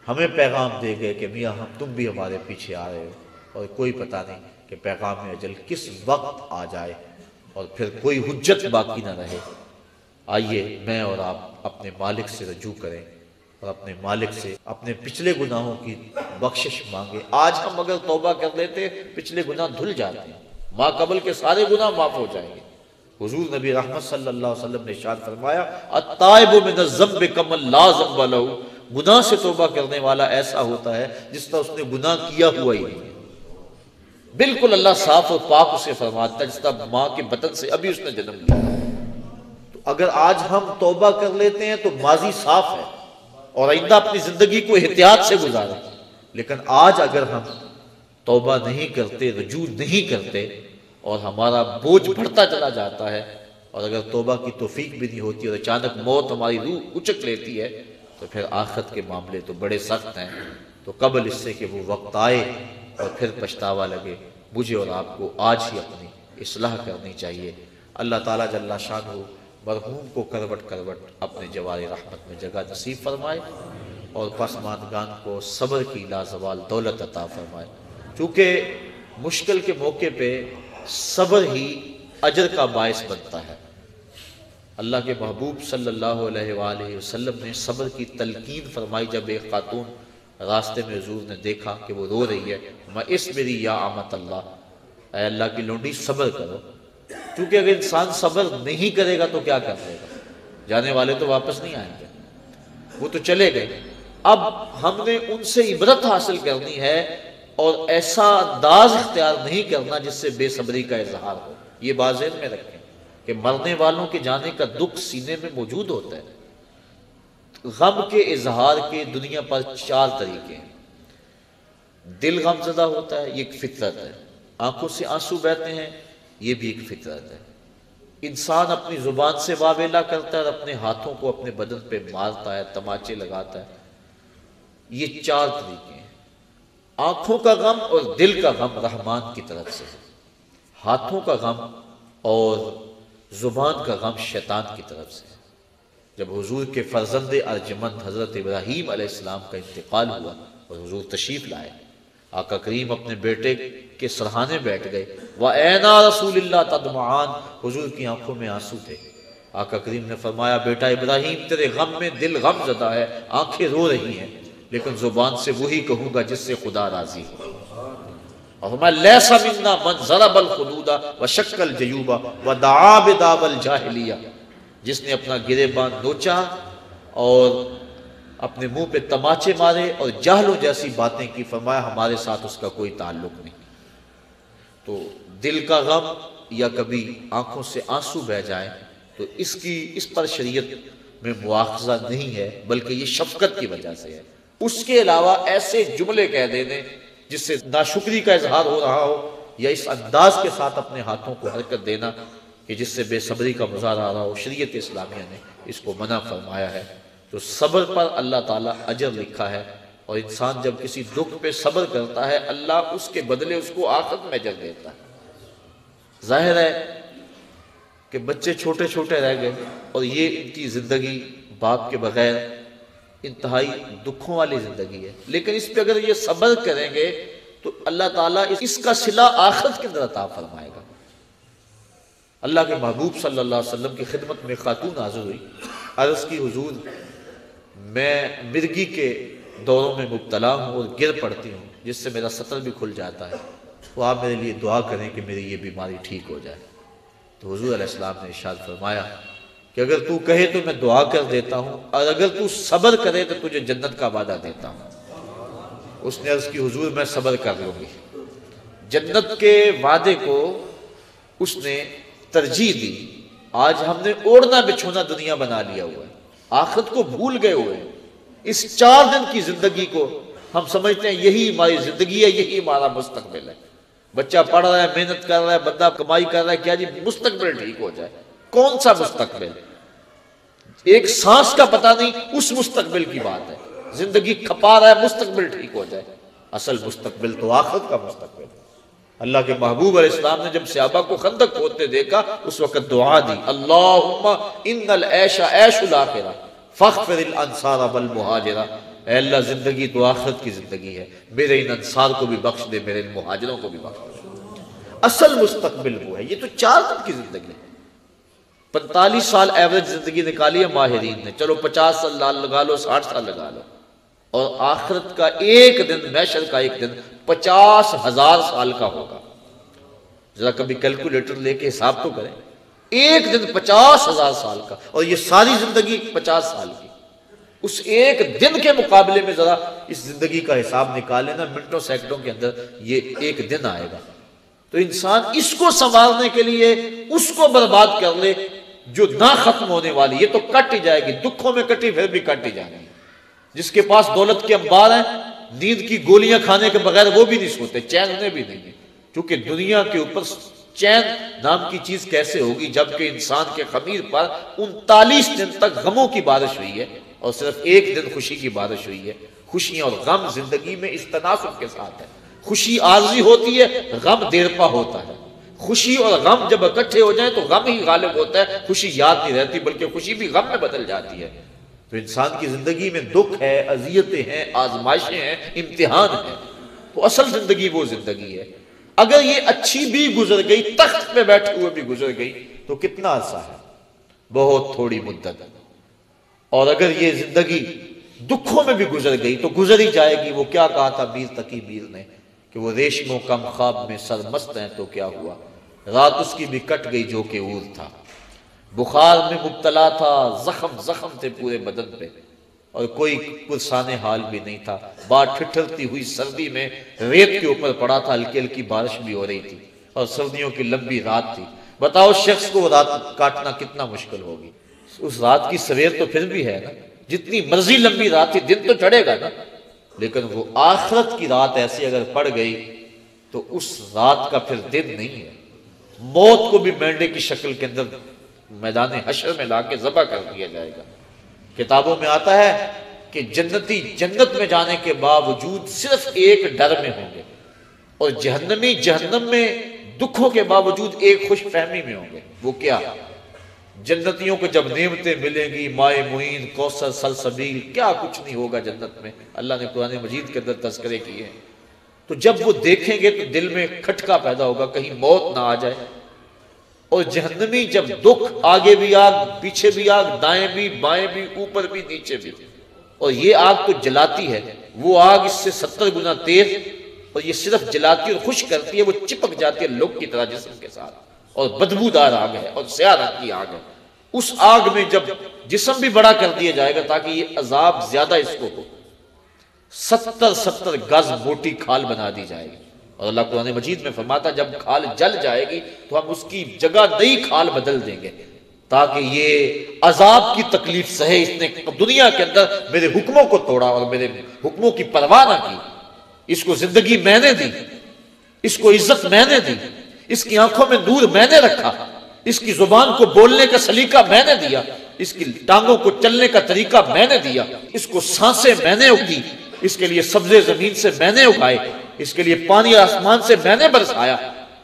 ہمیں پیغام دے گئے کہ میاں تم بھی ہمارے پیچھے آ رہے ہو، اور کوئی پتہ نہیں کہ پیغام اجل کس وقت آ جائے اور پھر کوئی حجت باقی نہ رہے۔ آئیے میں اور آپ اپنے مالک سے رجوع کریں اور اپنے مالک سے اپنے پچھلے گناہوں کی بخشش مانگیں۔ آج ہم اگر توبہ کر لیتے پچھلے گناہ دھل جاتے ہیں، ما قبل کے سارے گناہ معاف ہو جائیں گے۔ حضور نبی رحمت صلی اللہ علیہ وسلم نے ارشاد فرمایا التائب من الذنب کمن لا ذنب لہ، گناہ سے توبہ کرنے والا ایسا ہوتا ہے جس طرح اس نے گناہ کیا ہوا ہی نہیں۔ بالکل اللہ صاف اور پاک اسے فرماتا ہے جس طرح ماں کے بطن سے ابھی اس نے جنم لیا۔ تو اگر آج ہم توبہ کر لیتے ہیں تو ماضی صاف ہے، اور آئندہ اپنی زندگی کو احتیاط سے گزاریں۔ لیکن آج اگر ہم توبہ نہیں کرتے، رجوع نہیں کرتے، اور ہمارا بوجھ بڑھتا چلا جاتا ہے، اور اگر توبہ کی توفیق بھی نہیں ہوتی اور اچانک موت ہماری روح اچک لیتی ہے، تو پھر آخرت کے معاملے تو بڑے سخت ہیں۔ تو قبل اس سے کہ وہ وقت آئے اور پھر پچھتاوا لگے، مجھے اور آپ کو آج ہی اپنی اصلاح کرنی چاہیے۔ اللہ تعالیٰ جل شانہ مرحوم کو کروٹ کروٹ اپنے جوار رحمت میں جگہ نصیب فرمائے، اور پسماندگان کو صبر کی لازوال دولت عطا فرمائے، چونکہ مشکل کے موقع پہ صبر ہی اجر کا باعث بنتا ہے۔ اللہ کے محبوب صلی اللہ علیہ وآلہ وسلم نے صبر کی تلقین فرمائی جب ایک خاتون راستے میں حضور نے دیکھا کہ وہ رو رہی ہے، میں اس میری یا امت اللہ، اے اللہ کی لونڈی صبر کرو، کیونکہ اگر انسان صبر نہیں کرے گا تو کیا کر لے گا؟ جانے والے تو واپس نہیں آئیں گے، وہ تو چلے گئے۔ اب ہم نے ان سے عبرت حاصل کرنی ہے اور ایسا انداز اختیار نہیں کرنا جس سے بے صبری کا اظہار ہو۔ یہ بات ذہن میں رکھیں کہ مرنے والوں کے جانے کا دکھ سینے میں موجود ہوتا ہے۔ غم کے اظہار کے دنیا پر 4 طریقے ہیں۔ دل غم زدہ ہوتا ہے، یہ ایک فطرت ہے۔ آنکھوں سے آنسو بہتے ہیں، یہ بھی ایک فطرت ہے۔ انسان اپنی زبان سے واویلا کرتا ہے اور اپنے ہاتھوں کو اپنے بدن پہ مارتا ہے، تماچے لگاتا ہے۔ یہ 4 طریقے ہیں۔ آنکھوں کا غم اور دل کا غم رحمان کی طرف سے، ہاتھوں کا غم اور زبان کا غم شیطان کی طرف سے۔ جب حضور کے فرزند ارجمند حضرت ابراہیم علیہ السلام کا انتقال ہوا اور حضور تشریف لائے، آقا کریم اپنے بیٹے کے سرہانے بیٹھ گئے، وَأَيْنَا رَسُولِ اللَّهِ تَدْمَعَانِ، حضور کی آنکھوں میں آنسو تھے۔ آقا کریم نے فرمایا بیٹا ابراہیم تیرے غم میں دل غم زدہ ہے، آنکھیں رو رہی ہیں، لیکن زبان سے وہی کہوں گا جس سے خدا راضی ہو۔ اور فرمایا لیسا منا من ضرب الخدود وشق الجیوب ودعا بدعوی الجاہلیہ، جس نے اپنا گریبان نوچا اور اپنے منہ پہ تماچے مارے اور جہلوں جیسی باتیں کی، فرمایا ہمارے ساتھ اس کا کوئی تعلق نہیں۔ تو دل کا غم یا کبھی آنکھوں سے آنسو بہہ جائیں تو اس پر شریعت میں مواخذہ نہیں ہے، بلکہ یہ شفقت کی وجہ سے ہے۔ اس کے علاوہ ایسے جملے کہہ دینے جس سے ناشکری کا اظہار ہو رہا ہو، یا اس انداز کے ساتھ اپنے ہاتھوں کو حرکت دینا کہ جس سے بے صبری کا مظاہرہ آ رہا ہو، شریعت اسلامیہ نے اس کو منع فرمایا ہے۔ تو صبر پر اللہ تعالیٰ اجر لکھا ہے، اور انسان جب کسی دکھ پہ صبر کرتا ہے اللہ اس کے بدلے اس کو آخرت میں اجر دیتا ہے۔ ظاہر ہے کہ بچے چھوٹے چھوٹے رہ گئے اور یہ ان کی زندگی باپ کے بغیر انتہائی دکھوں والی زندگی ہے، لیکن اس پہ اگر یہ صبر کریں گے تو اللہ تعالیٰ اس کا صلہ آخرت کے اندر عطا فرمائے گا۔ اللہ کے محبوب صلی اللہ علیہ وسلم کی خدمت میں خاتون حاضر ہوئی، عرض کی حضور میں مرگی کے دوروں میں مبتلا ہوں اور گر پڑتی ہوں جس سے میرا سطر بھی کھل جاتا ہے، تو آپ میرے لیے دعا کریں کہ میری یہ بیماری ٹھیک ہو جائے۔ تو حضور علیہ السلام نے ارشاد فرمایا کہ اگر تو کہے تو میں دعا کر دیتا ہوں، اور اگر تو صبر کرے تو تجھے جنت کا وعدہ دیتا ہوں۔ اس نے عرض کی حضور میں صبر کر لوں گی۔ جنت کے وعدے کو اس نے ترجیح دی۔ آج ہم نے اوڑھنا بچھونا دنیا بنا لیا ہوا ہے، آخرت کو بھول گئے ہوئے ہیں۔ اس 4 دن کی زندگی کو ہم سمجھتے ہیں یہی ہماری زندگی ہے، یہی ہمارا مستقبل ہے۔ بچہ پڑھ رہا ہے، محنت کر رہا ہے، بندہ کمائی کر رہا ہے، کیا جی مستقبل ٹھیک ہو جائے؟ کون سا مستقبل؟ ایک سانس کا پتہ نہیں، اس مستقبل کی بات ہے۔ زندگی کھپا رہا ہے مستقبل ٹھیک ہو جائے، اصل مستقبل تو آخرت کا مستقبل ہے۔ اللہ کے محبوب علیہ السلام نے جب صحابہ کو خندق کھودتے دیکھا اس وقت دعا دی، اللہم ان العیش عیش الاخرہ فاغفر الانصار والمہاجرہ، اے اللہ زندگی تو آخرت کی زندگی ہے، میرے ان انصار کو بھی بخش دے، میرے ان مہاجروں کو بھی بخش دے۔ اصل مستقبل وہ ہے، یہ تو 4 دن کی زندگی ہے۔ 45 سال ایوریج زندگی نکالی ہے ماہرین نے، چلو 50 سال لگا لو، 60 سال لگا لو، اور آخرت کا ایک دن، محشر کا ایک دن 50,000 سال کا ہوگا۔ ذرا کبھی کیلکولیٹر لے کے حساب تو کریں، ایک دن 50,000 سال کا، اور یہ ساری زندگی 50 سال کی۔ اس ایک دن کے مقابلے میں ذرا اس زندگی کا حساب نکالیں نا، منٹوں سیکنڈوں کے اندر یہ ایک دن آئے گا۔ تو انسان اس کو سنوارنے کے لیے اس کو برباد کر لے جو نہ ختم ہونے والی، یہ تو کٹ ہی جائے گی، دکھوں میں کٹی پھر بھی کٹ ہی جائے گی۔ جس کے پاس دولت کے انبار ہیں، نیند کی گولیاں کھانے کے بغیر وہ بھی نہیں سوتے، چین انہیں بھی نہیں ہے، کیونکہ دنیا کے اوپر چین نام کی چیز کیسے ہوگی جبکہ انسان کے خمیر پر 39 دن تک غموں کی بارش ہوئی ہے اور صرف ایک دن خوشی کی بارش ہوئی ہے۔ خوشیاں اور غم زندگی میں اس تناسب کے ساتھ ہے، خوشی عارضی ہوتی ہے، غم دیر پا ہوتا ہے۔ خوشی اور غم جب اکٹھے ہو جائیں تو غم ہی غالب ہوتا ہے، خوشی یاد نہیں رہتی بلکہ خوشی بھی غم میں بدل جاتی ہے۔ تو انسان کی زندگی میں دکھ ہے، اذیتیں ہیں، آزمائشیں ہیں، امتحان ہیں، تو اصل زندگی وہ زندگی ہے۔ اگر یہ اچھی بھی گزر گئی، تخت پہ بیٹھے ہوئے بھی گزر گئی تو کتنا عرصہ ہے؟ بہت تھوڑی مدت۔ اور اگر یہ زندگی دکھوں میں بھی گزر گئی تو گزر ہی جائے گی۔ وہ کیا کہا تھا میر تقی میر نے کہ وہ ریشموں کم خواب میں سرمست ہیں تو کیا ہوا، رات اس کی بھی کٹ گئی جو کہ اور تھا۔ بخار میں مبتلا تھا، زخم تھے پورے بدن پہ، اور کوئی پرسان حال بھی نہیں تھا۔ بات ٹھٹھرتی ہوئی سردی میں ریت کے اوپر پڑا تھا، ہلکی ہلکی بارش بھی ہو رہی تھی اور سردیوں کی لمبی رات تھی۔ بتاؤ شخص کو رات کاٹنا کتنا مشکل ہوگی۔ اس رات کی سویر تو پھر بھی ہے نا، جتنی مرضی لمبی رات تھی، دن تو چڑھے گا نا، لیکن وہ آخرت کی رات ایسی اگر پڑ گئی تو اس رات کا پھر دن نہیں ہے۔ موت کو بھی مینڈے کی شکل کے اندر میدان حشر میں لا کے ذبح کر دیا جائے گا۔ کتابوں میں آتا ہے کہ جنتی جنت میں جانے کے باوجود صرف ایک ڈر میں ہوں گے، اور جہنمی جہنم میں دکھوں کے باوجود ایک خوش فہمی میں ہوں گے۔ وہ کیا؟ جنتیوں کو جب نعمتیں ملیں گی، مائے معین، کوثر، سلسبیل، کیا کچھ نہیں ہوگا جنت میں، اللہ نے قرآن مجید کے اندر تذکرے کیے ہیں۔ تو جب وہ دیکھیں گے تو دل میں کھٹکا پیدا ہوگا کہیں موت نہ آ جائے۔ اور جہنمی جب دکھ، آگے بھی آگ، پیچھے بھی آگ، دائیں بھی بائیں بھی، اوپر بھی نیچے بھی، اور یہ آگ تو جلاتی ہے، وہ آگ اس سے 70 گنا تیز، اور یہ صرف جلاتی اور خشک کرتی ہے، وہ چپک جاتی ہے لوگ کی طرح جسم کے ساتھ، اور بدبودار آگ ہے اور سیاہ رنگ کی آگ ہے۔ اس آگ میں جب جسم بھی بڑا کر دیا جائے گا تاکہ یہ عذاب زیادہ اس کو ہو، 70 گز موٹی کھال بنا دی جائے گی، اور اللہ قرآن مجید میں فرماتا جب کھال جل جائے گی تو ہم اس کی جگہ نئی کھال بدل دیں گے تاکہ یہ عذاب کی تکلیف سہے۔ اس نے دنیا کے اندر میرے حکموں کو توڑا اور میرے حکموں کی پرواہ نہ کی، اس کو زندگی میں نے دی، اس کو عزت میں نے دی، اس کی آنکھوں میں نور میں نے رکھا، اس کی زبان کو بولنے کا سلیقہ میں نے دیا، اس کی ٹانگوں کو چلنے کا طریقہ میں نے دیا، اس کو سانسیں میں نے دی، اس کے لیے سبزے زمین سے میں نے اگائے، اس کے لیے پانی آسمان سے میں نے برسایا،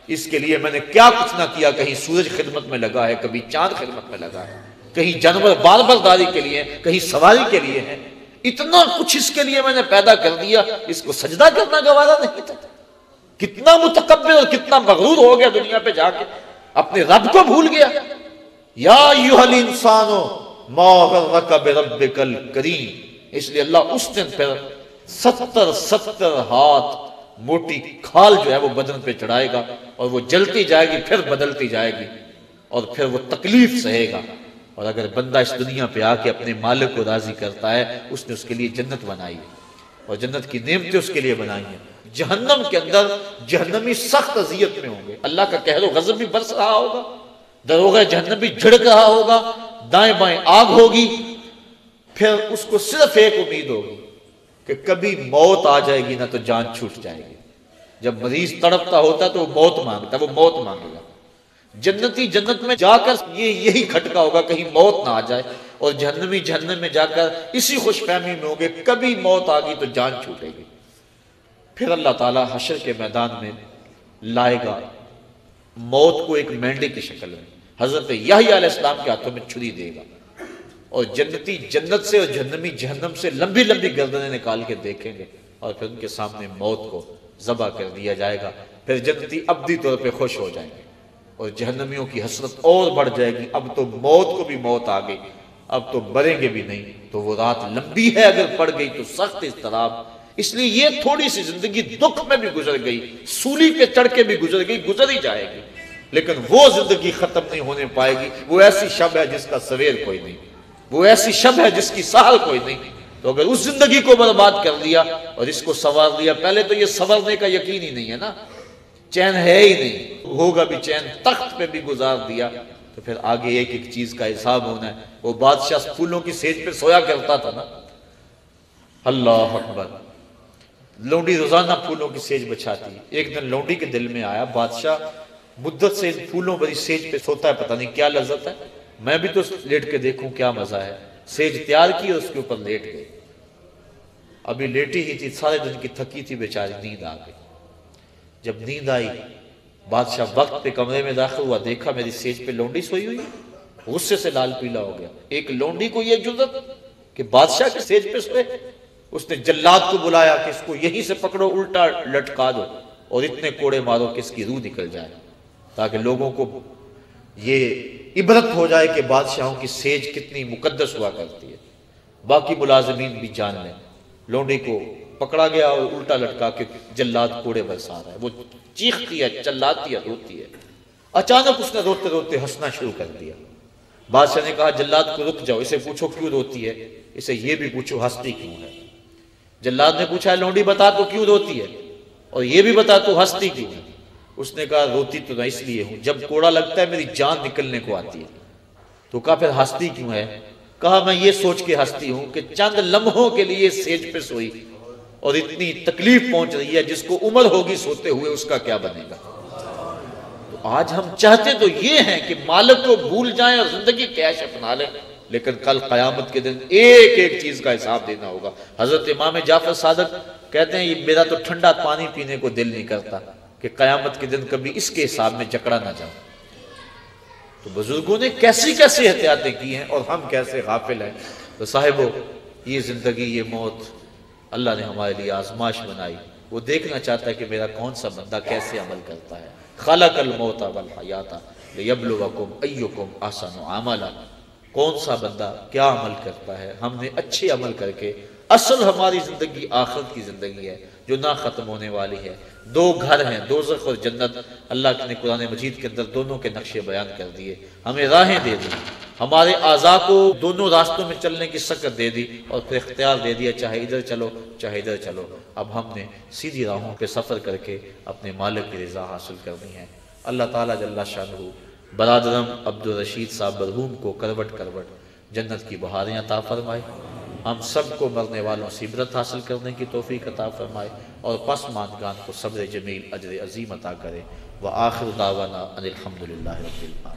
اس کے لیے میں نے کیا کچھ نہ کیا، کہیں سورج خدمت میں لگا ہے، کبھی چاند خدمت میں لگا ہے، کہیں جانور بار برداری کے لیے، کہیں سواری کے لیے ہے، اتنا کچھ اس کے لیے میں نے پیدا کر دیا، اس کو سجدہ کرنا گوارا نہیں تھا۔ کتنا متکبر اور کتنا مغرور ہو گیا دنیا پہ جا کے، اپنے رب کو بھول گیا۔ یا ایھا الانسان ما غرک بربک الکریم، اس لیے اللہ اس دن پھر 70 ہاتھ موٹی کھال جو ہے وہ بدن پہ چڑھائے گا، اور وہ جلتی جائے گی، پھر بدلتی جائے گی، اور پھر وہ تکلیف سہے گا۔ اور اگر بندہ اس دنیا پہ آ کے اپنے مالک کو راضی کرتا ہے، اس نے اس کے لیے جنت بنائی ہے، اور جنت کی نعمتیں اس کے لیے بنائی ہیں۔ جہنم کے اندر جہنمی سخت اذیت میں ہوں گے، اللہ کا قہر و غضب بھی برس رہا ہوگا، دروغہ جہنم بھی جھڑک رہا ہوگا، دائیں بائیں آگ ہوگی۔ پھر اس کو صرف ایک امید ہوگی کہ کبھی موت آ جائے گی نہ تو جان چھوٹ جائے گی۔ جب مریض تڑپتا ہوتا تو وہ موت مانگتا، وہ موت مانگے گا۔ جنتی جنت میں جا کر یہی کھٹکا ہوگا کہیں موت نہ آ جائے، اور جہنمی جہنم میں جا کر اسی خوش فہمی میں ہوگے کبھی موت آ گئی تو جان چھوٹے گی۔ پھر اللہ تعالیٰ حشر کے میدان میں لائے گا موت کو ایک مینڈے کی شکل میں، حضرت یحییٰ علیہ السلام کے ہاتھوں میں چھری دے گا، اور جنتی جنت سے اور جہنمی جہنم سے لمبی لمبی گردنیں نکال کے دیکھیں گے، اور پھر ان کے سامنے موت کو ذبح کر دیا جائے گا۔ پھر جنتی ابدی طور پہ خوش ہو جائیں گے، اور جہنمیوں کی حسرت اور بڑھ جائے گی، اب تو موت کو بھی موت آ گئی، اب تو مریں گے بھی نہیں۔ تو وہ رات لمبی ہے، اگر پڑ گئی تو سخت اضطراب، اس لیے یہ تھوڑی سی زندگی دکھ میں بھی گزر گئی، سولی پہ چڑھ کے بھی گزر گئی، گزر ہی جائے گی، لیکن وہ زندگی ختم نہیں ہونے پائے گی۔ وہ ایسی شب ہے جس کا سویر کوئی نہیں، وہ ایسی شب ہے جس کی سحر کوئی نہیں۔ تو اگر اس زندگی کو برباد کر دیا اور اس کو سنوار دیا، پہلے تو یہ سنورنے کا یقین ہی نہیں ہے نا، چین ہے ہی نہیں، ہوگا بھی چین، تخت پہ بھی گزار دیا، تو پھر آگے ایک ایک چیز کا حساب ہونا ہے۔ وہ بادشاہ پھولوں کی سیج پہ سویا کرتا تھا نا، اللہ اکبر، لونڈی روزانہ پھولوں کی سیج بچھاتی ہے۔ ایک دن لونڈی کے دل میں آیا، بادشاہ مدت سے پھولوں بڑی سیج پہ سوتا ہے، پتہ نہیں کیا لذت ہے، میں بھی تو لیٹ کے دیکھوں کیا مزہ ہے۔ سیج تیار کی اور اس کے اوپر لیٹ گئی، ابھی لیٹی ہی تھی، سارے دن کی تھکی تھی بیچاری، نیند آ گئی۔ جب نیند آئی، بادشاہ وقت پہ کمرے میں داخل ہوا، دیکھا میری سیج پہ لونڈی سوئی ہوئی، غصے سے لال پیلا ہو گیا۔ ایک لونڈی کو یہ جرأت کہ بادشاہ کے سیج پہ سوئے؟ اس نے جلاد کو بلایا کہ اس کو یہیں سے پکڑو، الٹا لٹکا دو، اور اتنے کوڑے مارو کہ اس کی روح نکل جائے، تاکہ لوگوں کو یہ عبرت ہو جائے کہ بادشاہوں کی سیج کتنی مقدس ہوا کرتی ہے، باقی ملازمین بھی جان لیں۔ لونڈی کو پکڑا گیا اور الٹا لٹکا کے جلاد کوڑے برسا رہا ہے، وہ چیختی ہے، چلاتی ہے، روتی ہے۔ اچانک اس نے روتے روتے ہنسنا شروع کر دیا۔ بادشاہ نے کہا جلاد کو رک جاؤ، اسے پوچھو کیوں روتی ہے، اسے یہ بھی پوچھو ہنستی کیوں ہے۔ جلاد نے پوچھا لونڈی بتا تو کیوں روتی ہے، اور یہ بھی بتا تو ہنستی کیوں ہے۔ اس نے کہا روتی تو میں اس لیے ہوں، جب کوڑا لگتا ہے میری جان نکلنے کو آتی ہے۔ تو کہا پھر ہنستی کیوں ہے؟ کہا میں یہ سوچ کے ہنستی ہوں کہ چند لمحوں کے لیے سیج پہ سوئی اور اتنی تکلیف پہنچ رہی ہے، جس کو عمر ہوگی سوتے ہوئے اس کا کیا بنے گا۔ تو آج ہم چاہتے تو یہ ہیں کہ مالک کو بھول جائیں اور زندگی کی عیش اپنا لیں، لیکن کل قیامت کے دن ایک ایک چیز کا حساب دینا ہوگا۔ حضرت امام جعفر صادق کہتے ہیں یہ میرا تو ٹھنڈا پانی پینے کو دل نہیں کرتا کہ قیامت کے دن کبھی اس کے حساب میں جکڑا نہ جاؤ۔ تو بزرگوں نے کیسی کیسی احتیاطیں کی ہیں اور ہم کیسے غافل ہیں۔ تو صاحبو، یہ زندگی، یہ موت اللہ نے ہمارے لیے آزمائش بنائی، وہ دیکھنا چاہتا ہے کہ میرا کون سا بندہ کیسے عمل کرتا ہے۔ خلق الموت والحیات لیبلوکم ایکم احسن عملا، کون سا بندہ کیا عمل کرتا ہے۔ ہم نے اچھے عمل کر کے، اصل ہماری زندگی آخرت کی زندگی ہے جو نہ ختم ہونے والی ہے۔ دو گھر ہیں، دوزخ اور جنت، اللہ نے قرآن مجید کے اندر دونوں کے نقشے بیان کر دیے، ہمیں راہیں دے دی، ہمارے اعضاء کو دونوں راستوں میں چلنے کی سکت دے دی، اور پھر اختیار دے دیا چاہے ادھر چلو چاہے ادھر چلو۔ اب ہم نے سیدھی راہوں پہ سفر کر کے اپنے مالک کی رضا حاصل کرنی ہے۔ اللہ تعالیٰ جل شانہ برادرم عبدالرشید صاحب مرحوم کو کروٹ کروٹ جنت کی بہاریں عطا فرمائے، ہم سب کو مرنے والوں سے عبرت حاصل کرنے کی توفیق عطا فرمائے، اور پسماندگان کو صبر جمیل اجر عظیم عطا کرے۔ وآخر دعوانا ان الحمدللہ رب العالمین۔